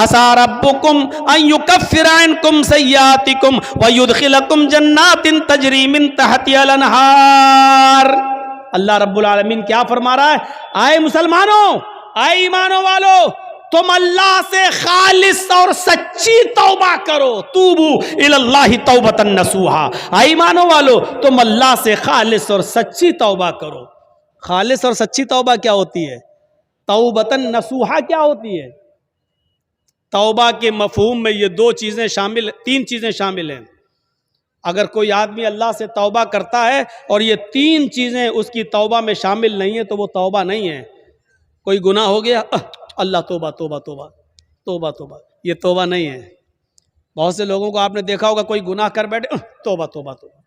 عسى ربکم ان یکفر عنکم سیئاتکم ویدخلکم جنات تجری من تحتها الانہار۔ اللہ رب العالمین کیا فرما رہا ہے؟ اے مسلمانوں، اے ایمانوں والو، تم اللہ سے خالص اور سچی توبہ کرو، توبو الی اللہ توبۃ نصوحا، اے ایمانوں والو تم اللہ سے خالص اور سچی توبہ کرو۔ خالص اور سچی توبہ کیا ہوتی ہے؟ توبۃ نصوحا کیا ہوتی ہے؟ توبہ کے مفہوم میں یہ تین چیزیں شامل ہیں۔ اگر کوئی آدمی اللہ سے توبہ کرتا ہے اور یہ تین چیزیں اس کی توبہ میں شامل نہیں ہیں تو وہ توبہ نہیں ہے۔ کوئی گناہ ہو گیا، اللہ توبہ توبہ توبہ توبہ توبہ، یہ توبہ نہیں ہے۔ بہت سے لوگوں کو آپ نے دیکھا ہوگا کوئی گناہ کر بیٹھے، توبہ توبہ توبہ،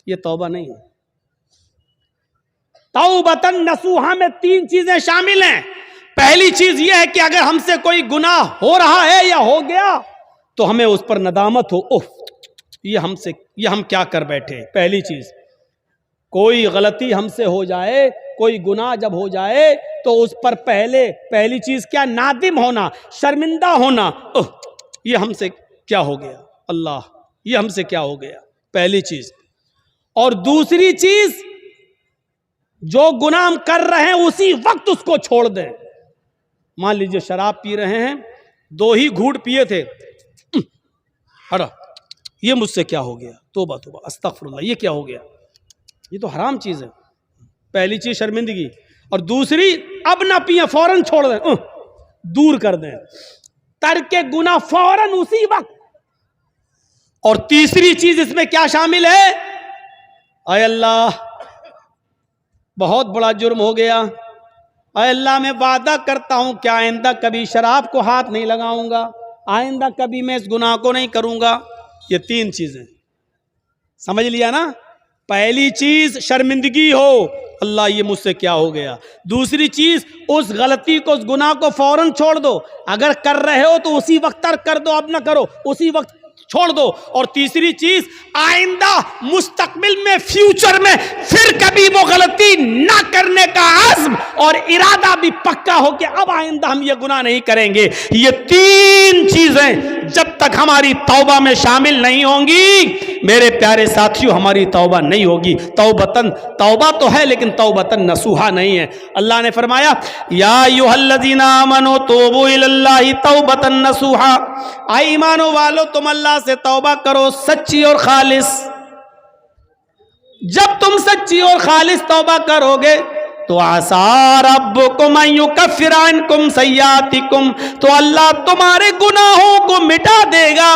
یہ توبہ نہیں ہے۔ توبۃ نصوحا میں تین چیزیں شامل ہیں۔ پہلی چیز یہ ہے کہ اگر ہم سے کوئی گناہ ہو رہا ہے یا ہو گیا تو ہمیں اس پر ندامت ہو، اوہ یہ ہم کیا کر بیٹھے۔ پہلی چیز، کوئی غلطی ہم سے ہو جائے، کوئی گناہ جب ہو جائے تو اس پر پہلی چیز کیا؟ نادم ہونا، شرمندہ ہونا، اوہ یہ ہم سے کیا ہو گیا، اللہ یہ ہم سے کیا ہو گیا، پہلی چیز۔ اور دوسری چیز، جو گناہ ہم کر رہے ہیں اسی وقت اس کو چھوڑ دیں۔ مان لیجئے شراب پی رہے ہیں، 2 ہی گھونٹ پیے تھے، ہٹا یہ مجھ سے کیا ہو گیا، توبہ توبہ استغفر اللہ، یہ کیا ہو گیا، یہ تو حرام چیز ہے۔ پہلی چیز شرمندگی، اور دوسری اب نہ پیئیں، فوراً چھوڑ دیں، دور کر دیں، ترک گناہ فوراً اسی وقت۔ اور تیسری چیز اس میں کیا شامل ہے؟ اے اللہ بہت بڑا جرم ہو گیا، اے اللہ میں وعدہ کرتا ہوں کہ آئندہ کبھی شراب کو ہاتھ نہیں لگاؤں گا، آئندہ کبھی میں اس گناہ کو نہیں کروں گا۔ یہ 3 چیزیں سمجھ لیا نا؟ پہلی چیز شرمندگی ہو، اللہ یہ مجھ سے کیا ہو گیا۔ دوسری چیز، اس غلطی کو، اس گناہ کو فوراً چھوڑ دو، اگر کر رہے ہو تو اسی وقت ترک کر دو، اب نہ کرو، اسی وقت چھوڑ دو۔ اور تیسری چیز، آئندہ مستقبل میں، فیوچر میں پھر کبھی وہ غلطی نہ کرنے کا عزم اور ارادہ بھی پکا ہو کہ اب آئندہ ہم یہ گناہ نہیں کریں گے۔ یہ 3 چیزیں جب تک ہماری توبہ میں شامل نہیں ہوں گی میرے پیارے ساتھیوں، ہماری توبہ نہیں ہوگی۔ توبہ تو ہے لیکن توبۃ نصوحا نہیں ہے۔ اللہ نے فرمایا یا ایھا الذین آمنوا توبوا الی اللہ توبۃ نصوحا، اے ایمانوں والو تم اللہ سے توبہ کرو سچی اور خالص۔ جب تم سچی اور خالص توبہ کرو گے تو عسیٰ ربکم ان یکفر عنکم سیئاتکم، تو اللہ تمہارے گناہوں کو مٹا دے گا۔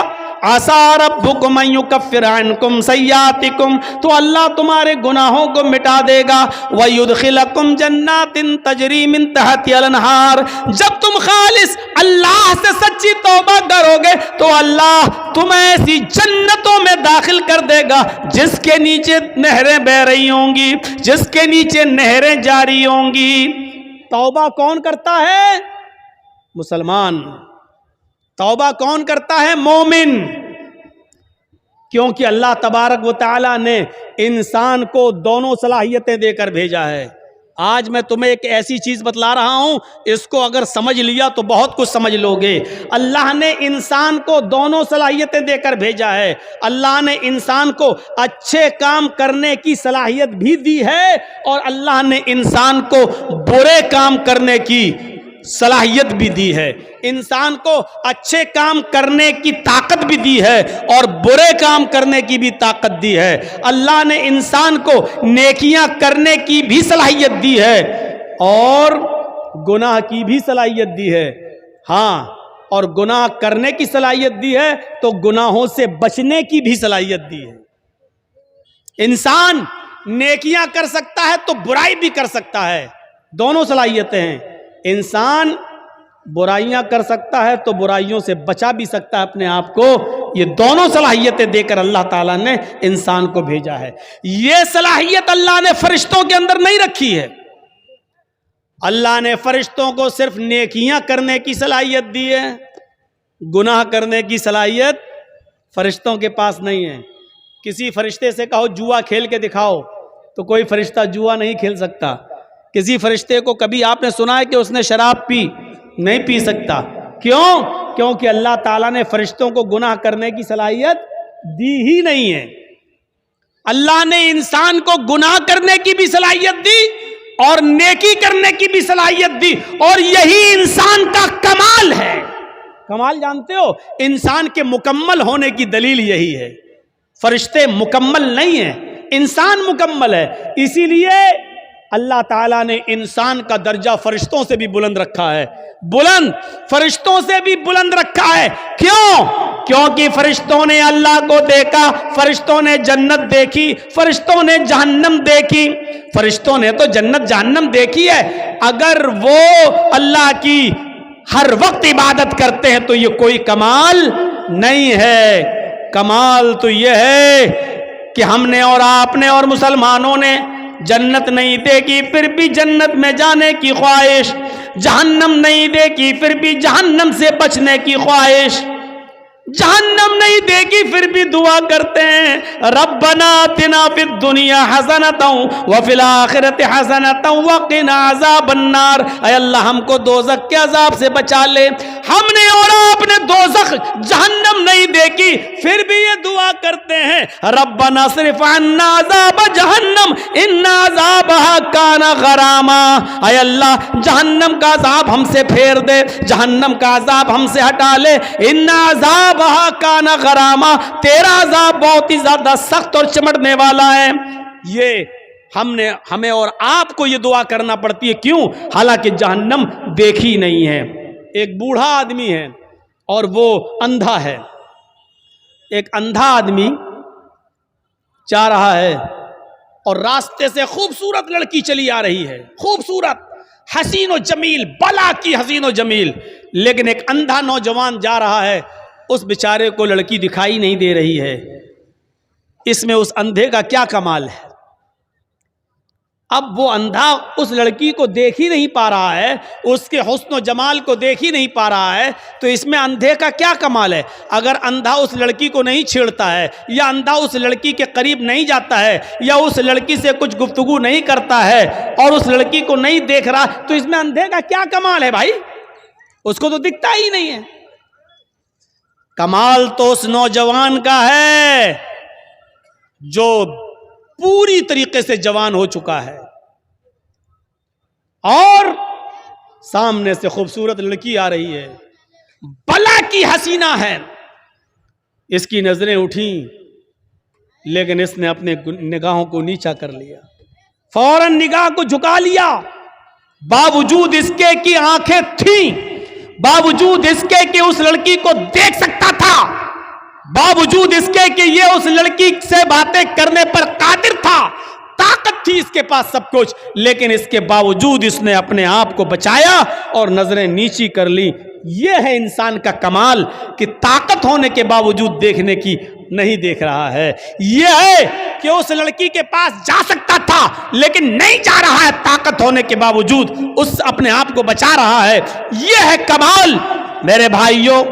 عسیٰ ربکم ان یکفر عنکم سیئاتکم، تو اللہ تمہارے گناہوں کو مٹا دے گا۔ ویدخلکم جنات تجری من تحتها الانہار، جب تم خالص اللہ سے سچی توبہ کرو گے تو اللہ تمہیں ایسی جنتوں میں داخل کر دے گا جس کے نیچے نہریں بہ رہی ہوں گی، جس کے نیچے نہریں جاری ہوں گی۔ توبہ کون کرتا ہے؟ مسلمان۔ توبہ کون کرتا ہے؟ مومن۔ کیونکہ اللہ تبارک و تعالیٰ نے انسان کو دونوں صلاحیتیں دے کر بھیجا ہے۔ آج میں تمہیں ایک ایسی چیز بتلا رہا ہوں، اس کو اگر سمجھ لیا تو بہت کچھ سمجھ لو گے۔ اللہ نے انسان کو دونوں صلاحیتیں دے کر بھیجا ہے۔ اللہ نے انسان کو اچھے کام کرنے کی صلاحیت بھی دی ہے، اور اللہ نے انسان کو برے کام کرنے کی صلاحیت بھی دی ہے۔ انسان کو اچھے کام کرنے کی طاقت بھی دی ہے اور برے کام کرنے کی بھی طاقت دی ہے۔ اللہ نے انسان کو نیکیاں کرنے کی بھی صلاحیت دی ہے اور گناہ کی بھی صلاحیت دی ہے۔ ہاں، اور گناہ کرنے کی صلاحیت دی ہے تو گناہوں سے بچنے کی بھی صلاحیت دی ہے۔ انسان نیکیاں کر سکتا ہے تو برائی بھی کر سکتا ہے، دونوں صلاحیتیں ہیں۔ انسان برائیاں کر سکتا ہے تو برائیوں سے بچا بھی سکتا ہے اپنے آپ کو۔ یہ دونوں صلاحیتیں دے کر اللہ تعالیٰ نے انسان کو بھیجا ہے۔ یہ صلاحیت اللہ نے فرشتوں کے اندر نہیں رکھی ہے۔ اللہ نے فرشتوں کو صرف نیکیاں کرنے کی صلاحیت دی ہے، گناہ کرنے کی صلاحیت فرشتوں کے پاس نہیں ہے۔ کسی فرشتے سے کہو جوا کھیل کے دکھاؤ تو کوئی فرشتہ جوا نہیں کھیل سکتا۔ کسی فرشتے کو کبھی آپ نے سنا ہے کہ اس نے شراب پی؟ نہیں پی سکتا۔ کیوں؟ کیونکہ اللہ تعالیٰ نے فرشتوں کو گناہ کرنے کی صلاحیت دی ہی نہیں ہے۔ اللہ نے انسان کو گناہ کرنے کی بھی صلاحیت دی اور نیکی کرنے کی بھی صلاحیت دی، اور یہی انسان کا کمال ہے۔ کمال جانتے ہو؟ انسان کے مکمل ہونے کی دلیل یہی ہے۔ فرشتے مکمل نہیں ہیں، انسان مکمل ہے۔ اسی لیے اللہ تعالیٰ نے انسان کا درجہ فرشتوں سے بھی بلند رکھا ہے، بلند، فرشتوں سے بھی بلند رکھا ہے۔ کیوں؟ کیونکہ فرشتوں نے اللہ کو دیکھا، فرشتوں نے جنت دیکھی، فرشتوں نے جہنم دیکھی۔ فرشتوں نے تو جنت جہنم دیکھی ہے۔ اگر وہ اللہ کی ہر وقت عبادت کرتے ہیں تو یہ کوئی کمال نہیں ہے۔ کمال تو یہ ہے کہ ہم نے اور آپ نے اور مسلمانوں نے جنت نہیں دیکھی پھر بھی جنت میں جانے کی خواہش، جہنم نہیں دیکھی پھر بھی جہنم سے بچنے کی خواہش، جہنم نہیں دیکھی پھر بھی دعا کرتے ہیں ربنا آتنا فی الدنیا حسنۃ وفی الآخرۃ حسنۃ وقنا عذاب النار۔ اے اللہ ہم کو دوزخ کے عذاب سے بچا لے۔ ہم نے اور آپ نے دوزخ جہنم نہیں دیکھی پھر بھی یہ دعا کرتے ہیں ربنا اصرف عنا عذاب جہنم ان عذابها کان غراما۔ اے اللہ جہنم کا عذاب ہم سے پھیر دے، جہنم کا عذاب ہم سے ہٹا لے۔ ان عذاب کانا غراما، تیرا عذاب بہت ہی زیادہ سخت اور چمٹنے والا ہے۔ یہ ہمیں اور آپ کو یہ دعا کرنا پڑتی ہے۔ کیوں؟ حالانکہ جہنم دیکھی نہیں ہے۔ ایک بوڑھا آدمی ہے اور وہ اندھا ہے۔ ایک اندھا آدمی جا رہا ہے اور راستے سے خوبصورت لڑکی چلی آ رہی ہے، خوبصورت، حسین و جمیل، بلا کی حسین و جمیل، لیکن ایک اندھا نوجوان جا رہا ہے، اس بیچارے کو لڑکی دکھائی نہیں دے رہی ہے۔ اس میں اس اندھے کا کیا کمال ہے؟ اب وہ اندھا اس لڑکی کو دیکھ ہی نہیں پا رہا ہے، اس کے حسن و جمال کو دیکھ ہی نہیں پا رہا ہے، تو اس میں اندھے کا کیا کمال ہے؟ اگر اندھا اس لڑکی کو نہیں چھیڑتا ہے، یا اندھا اس لڑکی کے قریب نہیں جاتا ہے، یا اس لڑکی سے کچھ گفتگو نہیں کرتا ہے اور اس لڑکی کو نہیں دیکھ رہا، تو اس میں اندھے کا کیا کمال ہے بھائی؟ اس کو تو دکھتا ہی نہیں ہے۔ کمال تو اس نوجوان کا ہے جو پوری طریقے سے جوان ہو چکا ہے اور سامنے سے خوبصورت لڑکی آ رہی ہے، بلا کی حسینہ ہے، اس کی نظریں اٹھیں لیکن اس نے اپنے نگاہوں کو نیچا کر لیا، فوراً نگاہ کو جھکا لیا، باوجود اس کے کہ آنکھیں تھیں، باوجود اس کے کہ اس لڑکی کو دیکھ سکتا تھا، باوجود اس کے کہ یہ اس لڑکی سے باتیں کرنے پر قادر تھا، طاقت تھی اس کے پاس سب کچھ، لیکن اس کے باوجود اس نے اپنے آپ کو بچایا اور نظریں نیچی کر لی۔ یہ ہے انسان کا کمال کہ طاقت ہونے کے باوجود دیکھنے کی نہیں دیکھ رہا ہے۔ یہ ہے کہ اس لڑکی کے پاس جا سکتا تھا لیکن نہیں جا رہا ہے، طاقت ہونے کے باوجود اس اپنے آپ کو بچا رہا ہے۔ یہ ہے کمال میرے بھائیوں۔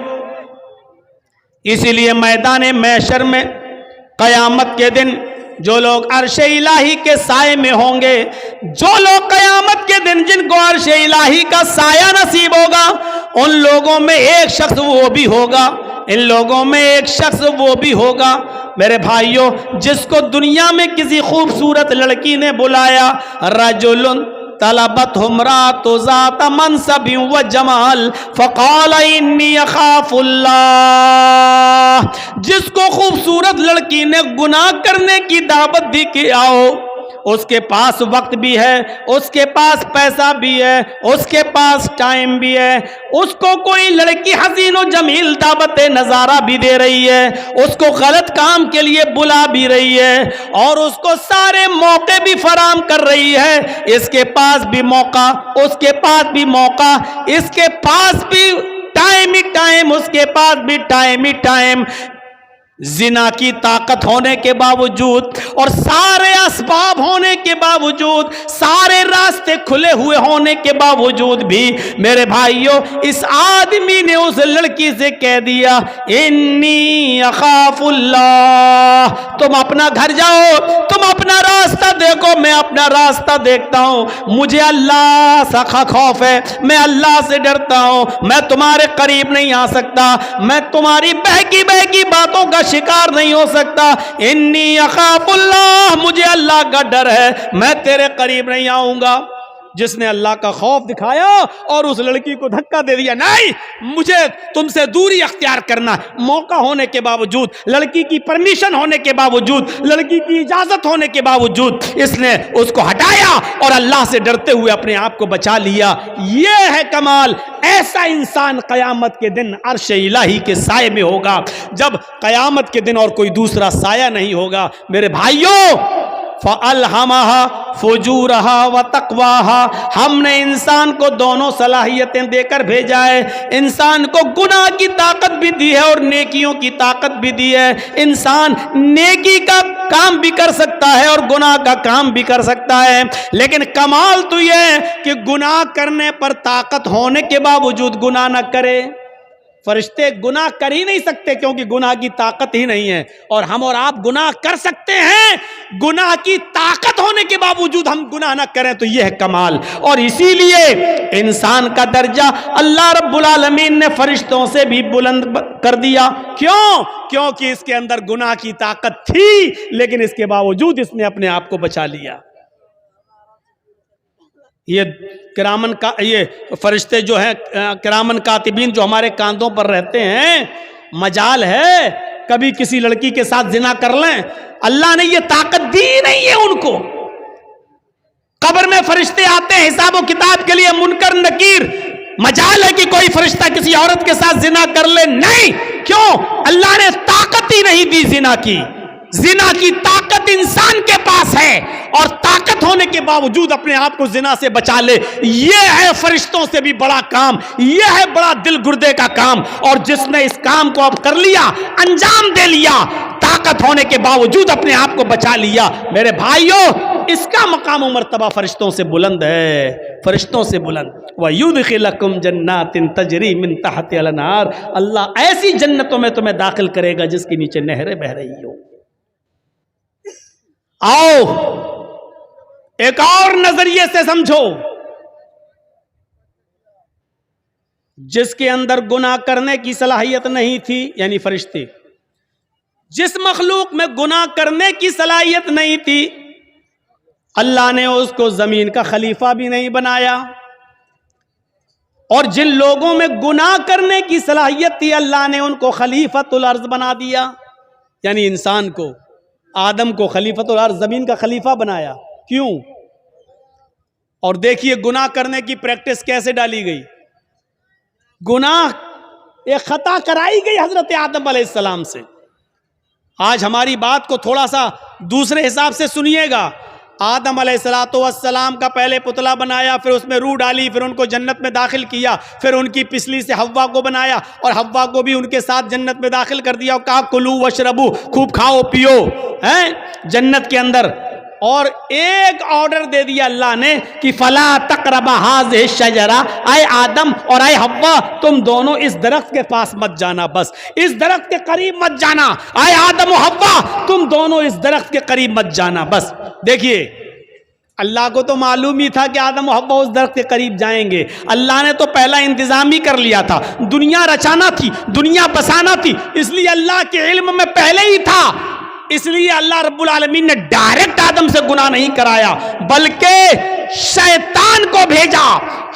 اسی لیے میدان محشر میں قیامت کے دن جو لوگ عرش الہی کے سائے میں ہوں گے، جو لوگ قیامت کے دن جن کو عرش الہی کا سایہ نصیب ہوگا، ان لوگوں میں ایک شخص وہ بھی ہوگا، ان لوگوں میں ایک شخص وہ بھی ہوگا میرے بھائیوں، جس کو دنیا میں کسی خوبصورت لڑکی نے بلایا، رجل طلبت امرأۃ ذات منصب و جمال فقال انی اخاف اللہ، جس کو خوبصورت لڑکی نے گناہ کرنے کی دعوت دی کہ آؤ، اس کے پاس وقت بھی ہے، اس کے پاس پیسہ بھی ہے، اس کے پاس ٹائم بھی ہے، اس کو کوئی لڑکی حسین و جمیل دعوت نظارہ بھی دے رہی ہے، اس کو غلط کام کے لیے بلا بھی رہی ہے، اور اس کو سارے موقع بھی فراہم کر رہی ہے، اس کے پاس بھی موقع، اس کے پاس بھی موقع، اس کے پاس بھی ٹائم ہی ٹائم، اس کے پاس بھی ٹائم ہی ٹائم، زنا کی طاقت ہونے کے باوجود اور سارے اسباب ہونے کے باوجود، سارے راستے کھلے ہوئے ہونے کے باوجود بھی میرے بھائیوں، اس آدمی نے اس لڑکی سے کہہ دیا انی اخاف اللہ، تم اپنا گھر جاؤ، تم اپنا راستہ دیکھو، میں اپنا راستہ دیکھتا ہوں، مجھے اللہ سے خوف ہے، میں اللہ سے ڈرتا ہوں، میں تمہارے قریب نہیں آ سکتا، میں تمہاری بہکی باتوں کا شکار نہیں ہو سکتا، انی اخاف اللہ، مجھے اللہ کا ڈر ہے، میں تیرے قریب نہیں آؤں گا۔ جس نے اللہ کا خوف دکھایا اور اس لڑکی کو دھکا دے دیا، نہیں مجھے تم سے دوری اختیار کرنا، موقع ہونے کے باوجود، لڑکی کی پرمیشن ہونے کے باوجود، لڑکی کی اجازت ہونے کے باوجود اس نے اس کو ہٹایا اور اللہ سے ڈرتے ہوئے اپنے آپ کو بچا لیا۔ یہ ہے کمال۔ ایسا انسان قیامت کے دن عرش الہی کے سائے میں ہوگا، جب قیامت کے دن اور کوئی دوسرا سایہ نہیں ہوگا۔ میرے بھائیوں، فَأَلْهَمَهَا فُجُورَهَا وَتَقْوَاهَا، ہم نے انسان کو دونوں صلاحیتیں دے کر بھیجا ہے، انسان کو گناہ کی طاقت بھی دی ہے اور نیکیوں کی طاقت بھی دی ہے۔ انسان نیکی کا کام بھی کر سکتا ہے اور گناہ کا کام بھی کر سکتا ہے، لیکن کمال تو یہ ہے کہ گناہ کرنے پر طاقت ہونے کے باوجود گناہ نہ کرے۔ فرشتے گناہ کر ہی نہیں سکتے کیونکہ گناہ کی طاقت ہی نہیں ہے، اور ہم اور آپ گناہ کر سکتے ہیں، گناہ کی طاقت ہونے کے باوجود ہم گناہ نہ کریں، تو یہ ہے کمال۔ اور اسی لیے انسان کا درجہ اللہ رب العالمین نے فرشتوں سے بھی بلند کر دیا۔ کیونکہ اس کے اندر گناہ کی طاقت تھی، لیکن اس کے باوجود اس نے اپنے آپ کو بچا لیا۔ یہ فرشتے جو ہیں کرامن کاتبین جو ہمارے کاندھوں پر رہتے ہیں، مجال ہے کبھی کسی لڑکی کے ساتھ زنا کر لیں، اللہ نے یہ طاقت دی نہیں ہے ان کو۔ قبر میں فرشتے آتے ہیں حساب و کتاب کے لیے، منکر نکیر، مجال ہے کہ کوئی فرشتہ کسی عورت کے ساتھ زنا کر لے؟ نہیں۔ کیوں؟ اللہ نے طاقت ہی نہیں دی زنا کی۔ زنا کی طاقت انسان کے پاس ہے، اور طاقت ہونے کے باوجود اپنے آپ کو زنا سے بچا لے، یہ ہے فرشتوں سے بھی بڑا کام، یہ ہے بڑا دل گردے کا کام۔ اور جس نے اس کام کو اب کر لیا، انجام دے لیا، طاقت ہونے کے باوجود اپنے آپ کو بچا لیا، میرے بھائیوں، اس کا مقام و مرتبہ فرشتوں سے بلند ہے، فرشتوں سے بلند۔ وَيُدْخِلَكُمْ جَنَّاتٍ تَجْرِي مِن تَحْتِهَا الْأَنْهَارُ، اللہ ایسی جنتوں میں تمہیں داخل کرے گا جس کے نیچے نہریں بہ رہی ہوں۔ آؤ ایک اور نظریے سے سمجھو، جس کے اندر گناہ کرنے کی صلاحیت نہیں تھی، یعنی فرشتے، جس مخلوق میں گناہ کرنے کی صلاحیت نہیں تھی، اللہ نے اس کو زمین کا خلیفہ بھی نہیں بنایا، اور جن لوگوں میں گناہ کرنے کی صلاحیت تھی، اللہ نے ان کو خلیفۃ الارض بنا دیا، یعنی انسان کو، آدم کو خلیفۃ الارض، زمین کا خلیفہ بنایا۔ کیوں؟ اور دیکھیے گناہ کرنے کی پریکٹس کیسے ڈالی گئی۔ گناہ ایک خطا کرائی گئی حضرت آدم علیہ السلام سے۔ آج ہماری بات کو تھوڑا سا دوسرے حساب سے سنیے گا۔ آدم علیہ السلام کا پہلے پتلا بنایا، پھر اس میں روح ڈالی، پھر ان کو جنت میں داخل کیا، پھر ان کی پسلی سے حوا کو بنایا اور حوا کو بھی ان کے ساتھ جنت میں داخل کر دیا اور کہا کلو وشربو، خوب کھاؤ پیو، جنت کے اندر۔ اور ایک آرڈر دے دیا اللہ نے کہ فلا تقرب هذه الشجرہ، اے آدم اور اے حوا تم دونوں اس درخت کے پاس مت جانا، بس اس درخت کے قریب مت جانا، اے آدم و حوا تم دونوں اس درخت کے قریب مت جانا بس۔ دیکھیے اللہ کو تو معلوم ہی تھا کہ آدم و حوا اس درخت کے قریب جائیں گے، اللہ نے تو پہلا انتظام ہی کر لیا تھا، دنیا رچانا تھی، دنیا بسانا تھی، اس لیے اللہ کے علم میں پہلے ہی تھا، اس لیے اللہ رب العالمین نے ڈائریکٹ آدم سے گناہ نہیں کرایا بلکہ شیطان کو بھیجا،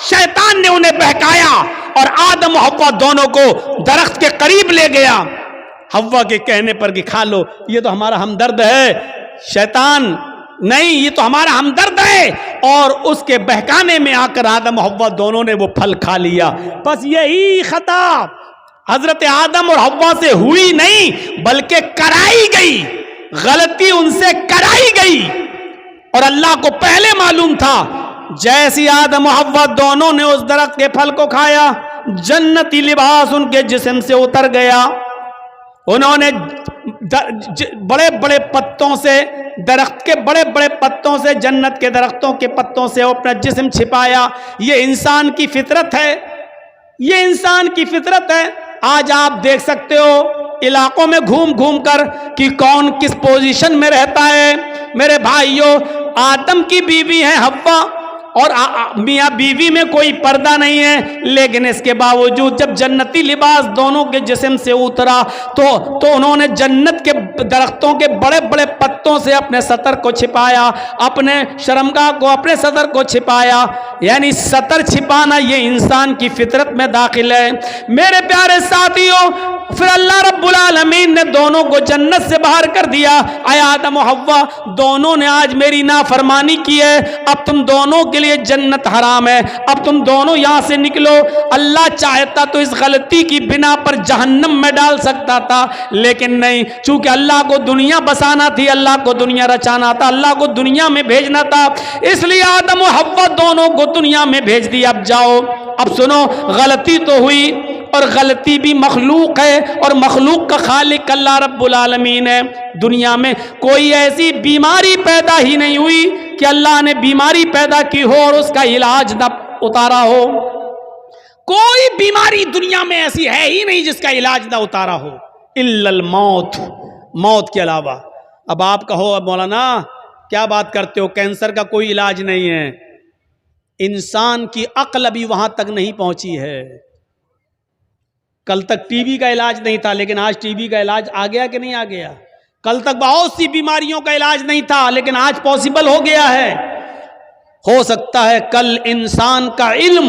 شیطان نے انہیں بہکایا اور آدم و حوا دونوں کو درخت کے قریب لے گیا، حوا کے کہنے پر کہ کھا لو، یہ تو ہمارا ہمدرد ہے، شیطان نہیں یہ تو ہمارا ہمدرد ہے، اور اس کے بہکانے میں آ کر آدم و حوا دونوں نے وہ پھل کھا لیا۔ بس یہی خطا حضرت آدم اور حوا سے ہوئی نہیں بلکہ کرائی گئی، غلطی ان سے کرائی گئی، اور اللہ کو پہلے معلوم تھا۔ جیسی آدم و حوا دونوں نے اس درخت کے پھل کو کھایا، جنتی لباس ان کے جسم سے اتر گیا، انہوں نے بڑے بڑے پتوں سے، درخت کے بڑے بڑے پتوں سے، جنت کے درختوں کے پتوں سے اپنا جسم چھپایا۔ یہ انسان کی فطرت ہے، یہ انسان کی فطرت ہے۔ آج آپ دیکھ سکتے ہو علاقوں میں گھوم گھوم کر کہ کون کس پوزیشن میں رہتا ہے۔ میرے بھائیوں، آدم کی بیوی ہے حوا، اور میاں بیوی میں کوئی پردہ نہیں ہے، لیکن اس کے باوجود جب جنتی لباس دونوں کے جسم سے اترا تو انہوں نے جنت کے درختوں کے بڑے بڑے پتوں سے اپنے سطر کو چھپایا، اپنے شرمگاہ کو، اپنے سطر کو چھپایا۔ یعنی سطر چھپانا یہ انسان کی فطرت میں داخل ہے۔ میرے پیارے ساتھیوں، پھر اللہ رب العالمین نے دونوں کو جنت سے باہر کر دیا۔ اے آدم و حوا دونوں نے آج میری نافرمانی کی ہے، اب تم دونوں کے لیے جنت حرام ہے، اب تم دونوں یہاں سے نکلو۔ اللہ چاہتا تو اس غلطی کی بنا پر جہنم میں ڈال سکتا تھا، لیکن نہیں، چونکہ اللہ کو دنیا بسانا تھی، اللہ کو دنیا رچانا تھا، اللہ کو دنیا میں بھیجنا تھا، اس لیے آدم و حوا دونوں کو دنیا میں بھیج دیا۔ اب جاؤ، اب سنو، غلطی تو ہوئی، اور غلطی بھی مخلوق ہے، اور مخلوق کا خالق اللہ رب العالمین ہے۔ دنیا میں کوئی ایسی بیماری پیدا ہی نہیں ہوئی کہ اللہ نے بیماری پیدا کی ہو اور اس کا علاج نہ اتارا ہو۔ کوئی بیماری دنیا میں ایسی ہے ہی نہیں جس کا علاج نہ اتارا ہو، الا الموت، موت کے علاوہ۔ اب آپ کہو مولانا کیا بات کرتے ہو، کینسر کا کوئی علاج نہیں ہے۔ انسان کی عقل ابھی وہاں تک نہیں پہنچی ہے۔ کل تک ٹی بی کا علاج نہیں تھا، لیکن آج ٹی بی کا علاج آ گیا کہ نہیں آ گیا؟ کل تک بہت سی بیماریوں کا علاج نہیں تھا، لیکن آج پاسبل ہو گیا ہے۔ ہو سکتا ہے کل انسان کا علم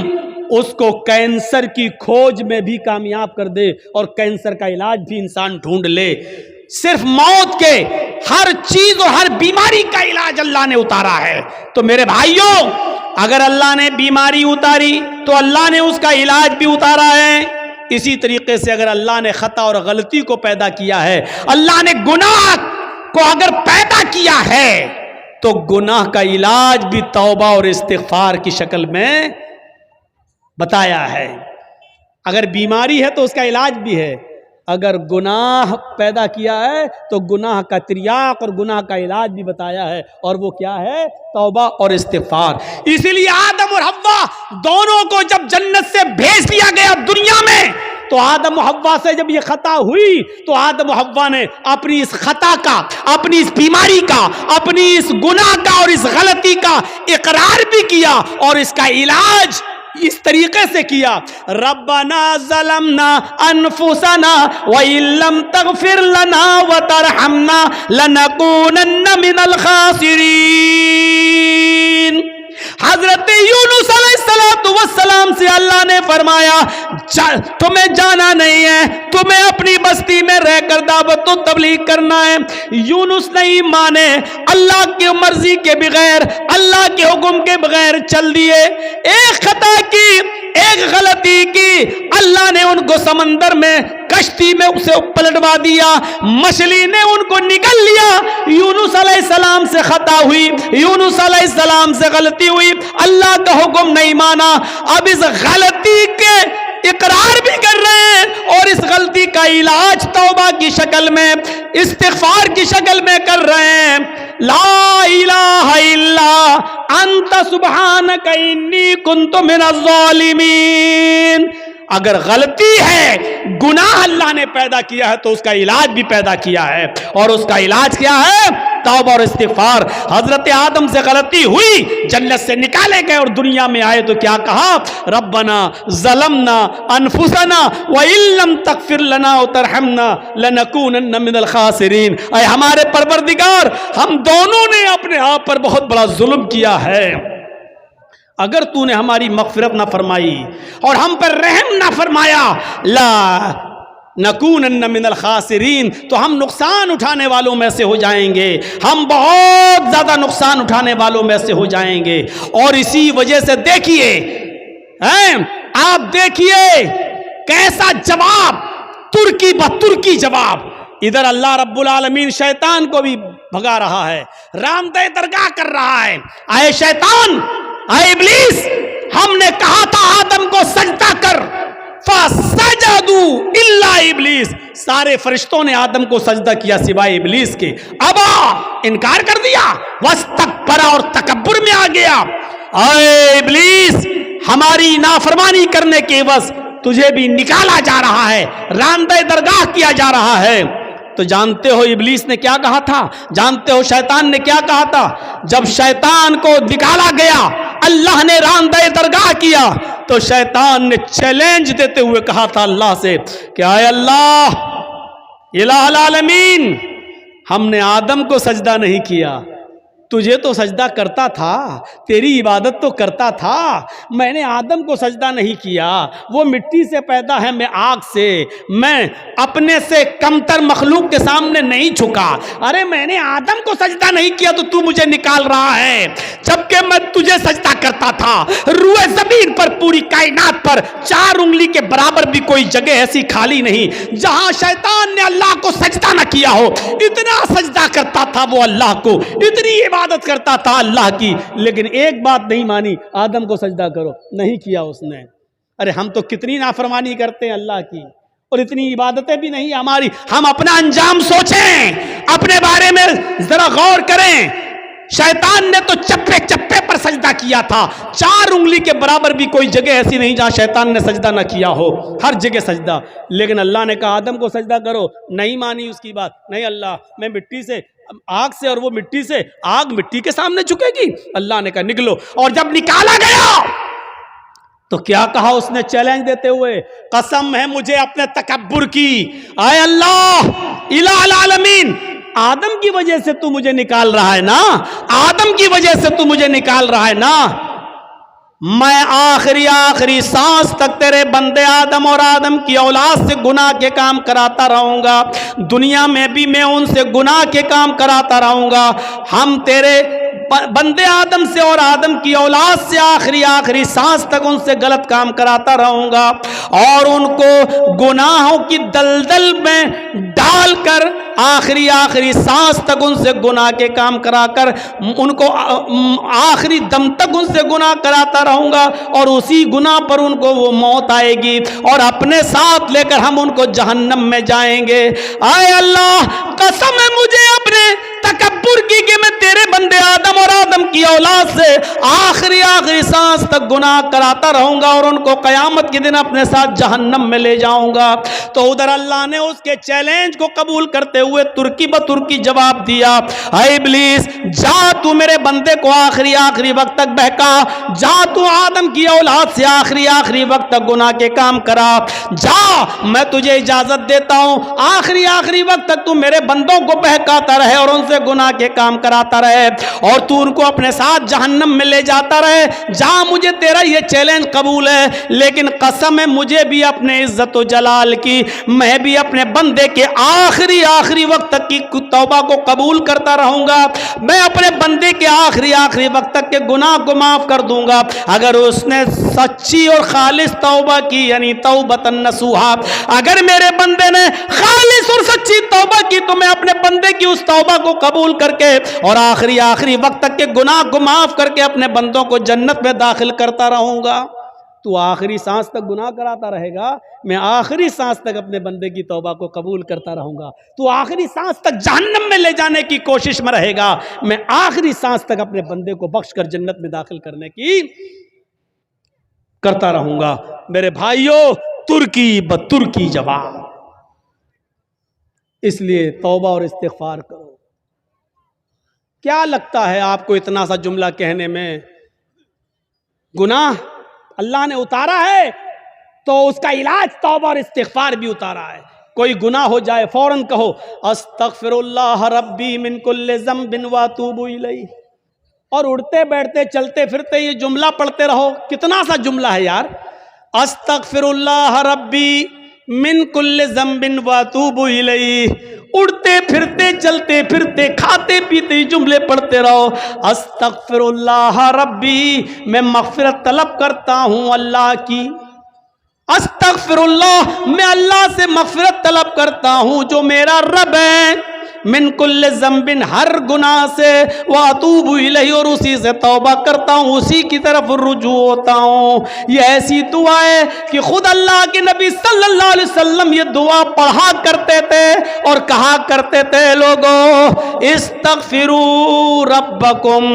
اس کو کینسر کی کھوج میں بھی کامیاب کر دے، اور کینسر کا علاج بھی انسان ڈھونڈ لے۔ صرف موت کے ہر چیز اور ہر بیماری کا علاج اللہ نے اتارا ہے۔ تو میرے بھائیوں، اگر اللہ نے بیماری اتاری تو اللہ نے اس کا علاج بھی اتارا ہے۔ اسی طریقے سے اگر اللہ نے خطا اور غلطی کو پیدا کیا ہے، اللہ نے گناہ کو اگر پیدا کیا ہے، تو گناہ کا علاج بھی توبہ اور استغفار کی شکل میں بتایا ہے۔ اگر بیماری ہے تو اس کا علاج بھی ہے، اگر گناہ پیدا کیا ہے تو گناہ کا تریاق اور گناہ کا علاج بھی بتایا ہے، اور وہ کیا ہے؟ توبہ اور استغفار۔ اسی لیے آدم اور حوا دونوں کو جب جنت سے بھیج دیا گیا دنیا میں، تو آدم و حوا سے جب یہ خطا ہوئی تو آدم و حوا نے اپنی اس خطا کا، اپنی اس بیماری کا، اپنی اس گناہ کا اور اس غلطی کا اقرار بھی کیا، اور اس کا علاج اس طریقے سے کیا۔ ربنا ظلمنا انفسنا وان لم تغفر لنا وترحمنا لنكونن من الخاسرین۔ حضرت یونس علیہ السلام سے اللہ نے فرمایا تمہیں جانا نہیں ہے، تمہیں اپنی بستی میں رہ کر دعوت و تبلیغ کرنا ہے۔ یونس نہیں مانے، اللہ کی مرضی کے بغیر، اللہ کے حکم کے بغیر چل دیے۔ ایک خطا کی، ایک غلطی کی، اللہ نے ان کو سمندر میں، کشتی میں اسے پلٹوا دیا، مچھلی نے ان کو نگل لیا۔ یونس علیہ السلام سے خطا ہوئی، یونس علیہ السلام سے غلطی ہوئی، اللہ کا حکم نہیں مانا، اب اس غلطی کے اقرار بھی کر رہے ہیں اور اس غلطی کا علاج توبہ کی شکل میں، استغفار کی شکل میں کر رہے ہیں۔ لا الہ الا انت سبحانک انی کنت من الظالمین. اگر غلطی ہے، گناہ اللہ نے پیدا کیا ہے تو اس کا علاج بھی پیدا کیا ہے، اور اس کا علاج کیا ہے؟ توبہ اور استغفار. حضرت آدم سے غلطی ہوئی، جنت سے نکالے گئے اور دنیا میں آئے تو کیا کہا؟ ربنا ظلمنا انفسنا وان لم تغفر لنا وترحمنا لنکونن من الخاسرین. اے ہمارے پروردگار، ہم دونوں نے اپنے آپ پر بہت بڑا ظلم کیا ہے. اگر تو نے ہماری مغفرت نہ فرمائی اور ہم پر رحم نہ فرمایا، لا نکونن من الخاسرین، تو ہم نقصان اٹھانے والوں میں سے ہو جائیں گے، ہم بہت زیادہ نقصان اٹھانے والوں میں سے ہو جائیں گے. اور اسی وجہ سے دیکھیے، آپ دیکھیے کیسا جواب، ترکی بترکی جواب. ادھر اللہ رب العالمین شیطان کو بھی بھگا رہا ہے، رامدہ درگاہ کر رہا ہے. اے شیطان، اے ابلیس، ہم نے کہا تھا آدم کو سجدہ کر، فسجدوا الا ابلیس، سارے فرشتوں نے آدم کو سجدہ کیا سوائے ابلیس کے. ابا، انکار کر دیا، واستکبر، اور تکبر میں آ گیا. اے ابلیس، ہماری نافرمانی کرنے کے عوض تجھے بھی نکالا جا رہا ہے، راندہ درگاہ کیا جا رہا ہے. تو جانتے ہو ابلیس نے کیا کہا تھا؟ جانتے ہو شیطان نے کیا کہا تھا؟ جب شیطان کو نکالا گیا، اللہ نے راندہ درگاہ کیا، تو شیطان نے چیلنج دیتے ہوئے کہا تھا اللہ سے کہ اے اللہ الہ العالمین، ہم نے آدم کو سجدہ نہیں کیا، تجھے تو سجدہ کرتا تھا، تیری عبادت تو کرتا تھا. میں نے آدم کو سجدہ نہیں کیا، وہ مٹی سے پیدا ہے، میں آگ سے، میں اپنے سے کمتر مخلوق کے سامنے نہیں جھکا. ارے میں نے آدم کو سجدہ نہیں کیا تو مجھے نکال رہا ہے، جبکہ میں تجھے سجدہ کرتا تھا. روئے زمین پر، پوری کائنات پر 4 انگلی کے برابر بھی کوئی جگہ ایسی خالی نہیں جہاں شیطان نے اللہ کو سجدہ نہ کیا ہو. اتنا سجدہ کرتا تھا وہ اللہ کو، اتنی عبادت کرتا تھا اللہ کی، لیکن ایک بات نہیں مانی، آدم کو سجدہ کرو، نہیں کیا اس نے. ارے ہم تو کتنی نافرمانی کرتے ہیں اللہ کی، اور اتنی عبادتیں بھی نہیں ہماری. ہم اپنا انجام سوچیں، اپنے بارے میں ذرا غور کریں. شیطان نے تو چپے چپے پر سجدہ کیا تھا، 4 انگلی کے برابر بھی کوئی جگہ ایسی نہیں جہاں شیطان نے سجدہ نہ کیا ہو، ہر جگہ سجدہ. لیکن اللہ نے کہا آدم کو سجدہ کرو، نہیں مانی اس کی بات. نہیں اللہ، میں مٹی سے، آگ سے، اور وہ مٹی سے، آگ مٹی کے سامنے جھکے گی. اللہ نے کہا نکلو. اور جب نکالا گیا تو کیا کہا اس نے چیلنج دیتے ہوئے؟ قسم ہے مجھے اپنے تکبر کی، اے اللہ الہ العالمین، آدم کی وجہ سے تو مجھے نکال رہا ہے نا، آدم کی وجہ سے تو مجھے نکال رہا ہے نا. میں آخری سانس تک تیرے بندے آدم اور آدم کی اولاد سے گناہ کے کام کراتا رہوں گا، دنیا میں بھی میں ان سے گناہ کے کام کراتا رہوں گا. ہم تیرے بندے آدم سے اور آدم کی اولاد سے آخری سانس تک ان سے غلط کام کراتا رہوں گا، اور ان کو گناہوں کی دلدل میں ڈال کر آخری سانس تک ان سے گناہ کے کام کرا کر ان کو آخری دم تک ان سے گناہ کراتا رہوں گا، اور اسی گناہ پر ان کو وہ موت آئے گی، اور اپنے ساتھ لے کر ہم ان کو جہنم میں جائیں گے. اے اللہ، قسم ہے مجھے اپنے تکبر کی کہ میں تیرے بندے آدم اور آدم کی اولاد سے آخری سانس تک گناہ کراتا رہوں گا، اور ان کو قیامت کے دن اپنے ساتھ جہنم میں لے جاؤں گا. تو ادھر اللہ نے اس کے چیلنج کو قبول کرتے ہوئے ترکی بترکی جواب دیا، اے ابلیس، جا تو میرے بندے کو آخری وقت تک بہکا، جا تو آدم کی اولاد سے آخری وقت تک گناہ کے کام کرا، جا، میں تجھے اجازت دیتا ہوں آخری وقت تک تو میرے بندوں کو بہکاتا رہے اور ان سے گناہ کے کام کراتا رہے، اور تو ان کو اپنے ساتھ جہنم میں لے جاتا رہے. جہاں مجھے تیرا یہ چیلنج قبول ہے، لیکن قسم ہے مجھے بھی اپنے عزت و جلال کی، میں بھی اپنے بندے کے آخری وقت تک کی توبہ کو قبول کرتا رہوں گا. میں اپنے بندے کے آخری وقت تک کے گناہ کو معاف کر دوں گا اگر اس نے سچی اور خالص توبہ کی، یعنی توبۃ نصوحا. اگر میرے بندے نے خالص اور سچی توبہ کی تو میں اپنے بندے کی اس توبہ کو قبول کر کے اور آخری وقت تک کے گناہ کو معاف کر کے اپنے بندوں کو جنت میں داخل کرتا رہوں گا. تو آخری سانس تک گناہ کراتا رہے گا، میں آخری سانس تک اپنے بندے کی توبہ کو قبول کرتا رہوں گا۔ تو آخری سانس تک جہنم میں لے جانے کی کوشش میں رہے گا، میں آخری سانس تک اپنے بندے کو بخش کر جنت میں داخل کرنے کی کرتا رہوں گا۔ میرے بھائیوں، ترکی بترکی جواب، اس لیے توبہ اور استغفار کرو۔ کیا لگتا ہے آپ کو اتنا سا جملہ کہنے میں؟ گناہ اللہ نے اتارا ہے تو اس کا علاج توبہ اور استغفار بھی اتارا ہے۔ کوئی گناہ ہو جائے فوراً کہو استغفر اللہ ربی من کل ذنب واتوب الیہ، اور اڑتے بیٹھتے چلتے پھرتے یہ جملہ پڑھتے رہو۔ کتنا سا جملہ ہے یار، استغفر اللہ ربی من کل ذنب واتوب الیہ، اڑتے پھرتے چلتے پھرتے کھاتے پیتے جملے پڑھتے رہو۔ استغفر اللہ ربی، میں مغفرت طلب کرتا ہوں اللہ کی۔ استغفر اللہ، میں اللہ سے مغفرت طلب کرتا ہوں جو میرا رب ہے، من کل ذنب، ہر گناہ سے، واتوب الیہ، اور اسی سے توبہ کرتا ہوں، اسی کی طرف رجوع ہوتا ہوں۔ یہ ایسی دعا ہے کہ خود اللہ کے نبی صلی اللہ علیہ وسلم یہ دعا پڑھا کرتے تھے اور کہا کرتے تھے، لوگوں استغفروا ربکم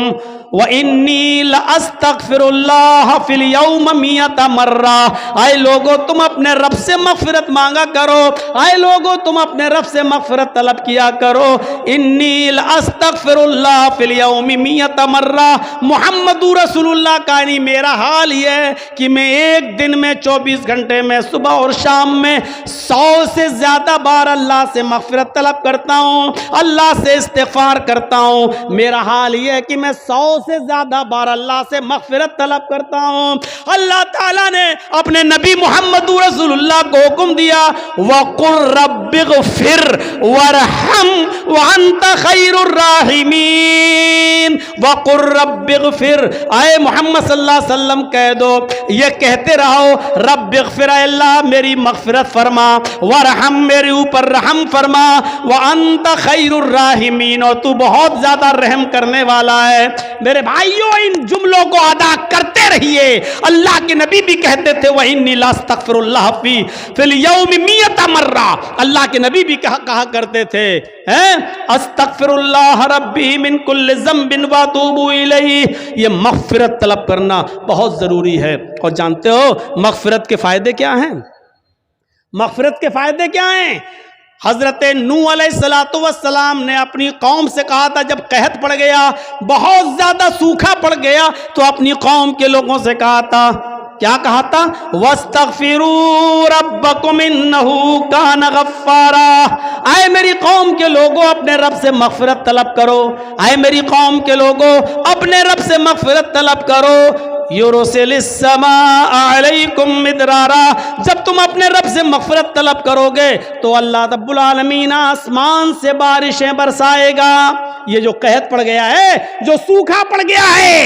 وَإِنِّي لَأَسْتَغْفِرُ اللَّهَ فِي الْيَوْمِ 100 مرہ۔ آئے لوگوں تم اپنے رب سے مغفرت مانگا کرو، آئے لوگوں تم اپنے رب سے مغفرت طلب کیا کرو۔ اِنِّي لَأَسْتَغْفِرُ اللَّهَ فِي الْيَوْمِ 100 مرہ، محمد رسول اللہ کا نہیں، میرا حال یہ ہے کہ میں ایک دن میں 24 گھنٹے میں صبح اور شام میں 100 سے زیادہ بار اللہ سے مغفرت طلب کرتا ہوں، اللہ سے استغفار کرتا ہوں۔ میرا حال یہ ہے کہ میں 100 سے زیادہ بار اللہ سے مغفرت طلب کرتا ہوں۔ اللہ تعالیٰ نے اپنے نبی محمد رسول اللہ کو حکم دیا، وَقُلْ رَبِّ اغْفِرْ وَارْحَمْ وَأَنْتَ خَيْرُ الرَّاحِمِينَ۔ وَقُلْ رَبِّ اغْفِرْ، آئے محمد صلی اللہ علیہ وسلم کہہ دو، یہ کہتے رہو، رب اغفر، اے اللہ میری مغفرت فرما، وارحم، میرے اوپر رحم فرما، وَأَنْتَ خَيْرُ الرَّاحِمِينَ، اور تو بہت زیادہ رحم کرنے والا ہے۔ میرے بھائیوں، ان جملوں کو ادا کرتے رہیے۔ اللہ کے نبی بھی کہتے تھے وَإِنِّي لَأَسْتَغْفِرُ اللَّهَ فِي الْيَوْمِ 100 مرہ، اللہ کے نبی بھی کہا کرتے تھے استغفر اللہ ربی من کل ذنب واتوب الیہ۔ یہ مغفرت طلب کرنا بہت ضروری ہے۔ اور جانتے ہو مغفرت کے فائدے کیا ہیں؟ مغفرت کے فائدے کیا ہیں؟ حضرت نوح علیہ السلام نے اپنی قوم سے کہا تھا، جب قحط پڑ گیا، بہت زیادہ سوکھا پڑ گیا، تو اپنی قوم کے لوگوں سے کہا تھا، کیا کہا تھا؟ وَاسْتَغْفِرُوا رَبَّكُمْ إِنَّهُ كَانَ غَفَّارًا۔ آئے میری قوم کے لوگوں اپنے رب سے مغفرت طلب کرو، آئے میری قوم کے لوگوں اپنے رب سے مغفرت طلب کرو۔ یُرْسِلِ السَّمَاءَ عَلَيْكُمْ مِدْرَارًا، جب تم اپنے رب سے مغفرت طلب کرو گے تو اللہ رب العالمین آسمان سے بارشیں برسائے گا۔ یہ جو قحط پڑ گیا ہے، جو سوکھا پڑ گیا ہے،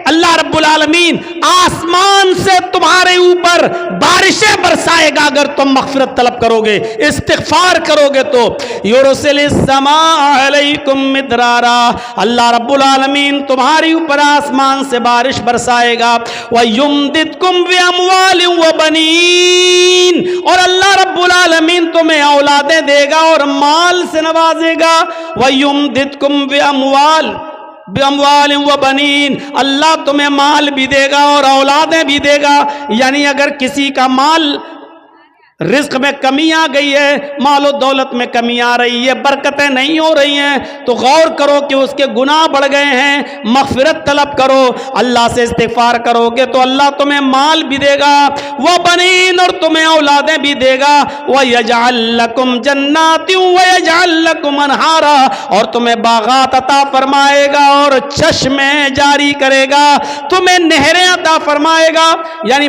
اللہ رب العالمین آسمان سے تمہارے اوپر بارشیں برسائے گا اگر تم مغفرت طلب کرو گے، استغفار کرو گے تو۔ یُرْسِلِ السَّمَاءَ عَلَيْكُمْ مِدْرَارًا، اللہ رب العالمین تمہاری اوپر آسمان سے بارش برسائے گا۔ وَيُمْدِدْكُمْ بِأَمْوَالٍ وَبَنِينَ، اور اللہ رب العالمین تمہیں اولادیں دے گا اور مال سے نوازے گا۔ وَيُمْدِدْكُمْ بِأَمْوَالٍ وَبَنِينَ، اللہ تمہیں مال بھی دے گا اور اولادیں بھی دے گا۔ یعنی اگر کسی کا مال، رزق میں کمی آ گئی ہے، مال و دولت میں کمی آ رہی ہے، برکتیں نہیں ہو رہی ہیں، تو غور کرو کہ اس کے گناہ بڑھ گئے ہیں، مغفرت طلب کرو، اللہ سے استغفار کرو گے تو اللہ تمہیں مال بھی دے گا، وَبَنِينَ، اور تمہیں اولادیں بھی دے گا، وَيَجْعَلْ لَكُمْ جَنَّاتٍ وَيَجْعَلْ لَكُمْ أَنْهَارًا، اور تمہیں باغات عطا فرمائے گا اور چشمے جاری کرے گا، تمہیں نہریں عطا فرمائے گا۔ یعنی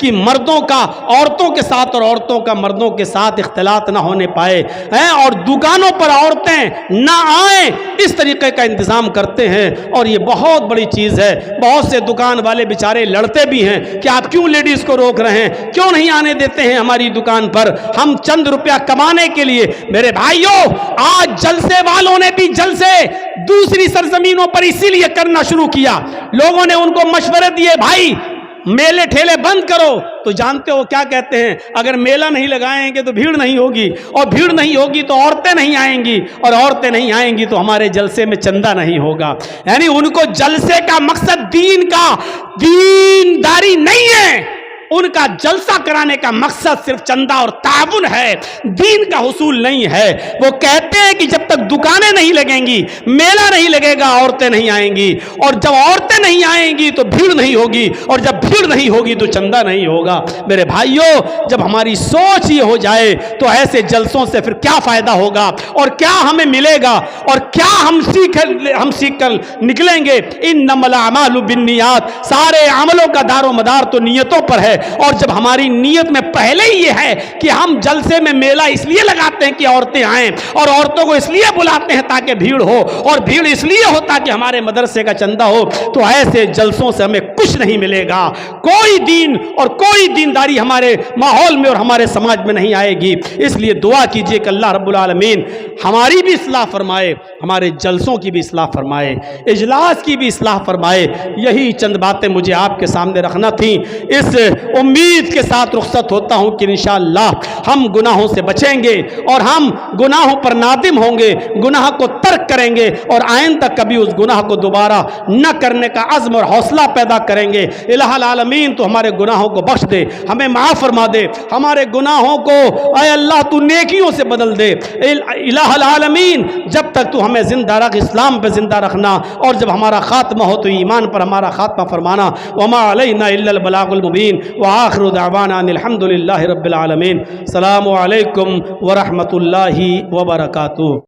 کہ مردوں کا عورتوں کے ساتھ اور عورتوں کا مردوں کے ساتھ اختلاط نہ ہونے پائے ہیں، اور دکانوں پر عورتیں نہ آئیں، اس طریقے کا انتظام کرتے ہیں۔ اور یہ بہت بڑی چیز ہے۔ بہت سے دکان والے بیچارے لڑتے بھی ہیں کہ آپ کیوں لیڈیز کو روک رہے ہیں، کیوں نہیں آنے دیتے ہیں ہماری دکان پر، ہم چند روپیہ کمانے کے لیے۔ میرے بھائیوں، آج جلسے والوں نے بھی جلسے دوسری سرزمینوں پر اسی لیے کرنا شروع کیا۔ لوگوں نے ان کو مشورے دیے، بھائی میلے ٹھیلے بند کرو، تو جانتے ہو کیا کہتے ہیں؟ اگر میلہ نہیں لگائیں گے تو بھیڑ نہیں ہوگی، اور بھیڑ نہیں ہوگی تو عورتیں نہیں آئیں گی، اور عورتیں نہیں آئیں گی تو ہمارے جلسے میں چندہ نہیں ہوگا۔ یعنی ان کو جلسے کا مقصد دینداری نہیں ہے، ان کا جلسہ کرانے کا مقصد صرف چندہ اور تعاون ہے، دین کا حصول نہیں ہے۔ وہ کہتے ہیں کہ جب تک دکانیں نہیں لگیں گی، میلہ نہیں لگے گا، عورتیں نہیں آئیں گی، اور جب عورتیں نہیں آئیں گی تو بھیڑ نہیں ہوگی، اور جب بھیڑ نہیں ہوگی تو چندہ نہیں ہوگا۔ میرے بھائیوں، جب ہماری سوچ یہ ہو جائے تو ایسے جلسوں سے پھر کیا فائدہ ہوگا، اور کیا ہمیں ملے گا، اور کیا ہم سیکھ کر نکلیں گے؟ انما الاعمال بالنیات، سارے عملوں کا دار و مدار تو نیتوں پر ہے۔ اور جب ہماری نیت میں پہلے ہی یہ ہے کہ ہم جلسے میں میلہ اس لیے لگاتے ہیں کہ عورتیں آئیں، اور عورتوں کو اس لیے بلاتے ہیں تاکہ بھیڑ ہو، اور بھیڑ اس لیے ہوتا کہ ہمارے مدرسے کا چندہ ہو، تو ایسے جلسوں سے ہمیں کچھ نہیں ملے گا۔ کوئی دین اور کوئی دینداری ہمارے ماحول میں اور ہمارے سماج میں نہیں آئے گی۔ اس لیے دعا کیجئے کہ اللہ رب العالمین ہماری بھی اصلاح فرمائے، ہمارے جلسوں کی بھی اصلاح فرمائے، اجلاس کی بھی اصلاح فرمائے۔ یہی چند باتیں مجھے آپ کے سامنے رکھنا تھیں۔ اس امید کے ساتھ رخصت ہوتا ہوں کہ انشاءاللہ ہم گناہوں سے بچیں گے، اور ہم گناہوں پر نادم ہوں گے، گناہ کو ترک کریں گے، اور آئندہ کبھی اس گناہ کو دوبارہ نہ کرنے کا عزم اور حوصلہ پیدا کریں گے۔ الہ العالمین تو ہمارے گناہوں کو بخش دے، ہمیں معاف فرما دے، ہمارے گناہوں کو اے اللہ تو نیکیوں سے بدل دے۔ الہ العالمین جب تک تو ہمیں زندہ رکھ، اسلام پہ زندہ رکھنا، اور جب ہمارا خاتمہ ہو تو ایمان پر ہمارا خاتمہ فرمانا۔ وما علینا الا البلاغ المبین، وآخر دعوانا ان الحمد للہ رب العالمین۔ السلام علیکم ورحمۃ اللہ وبرکاتہ۔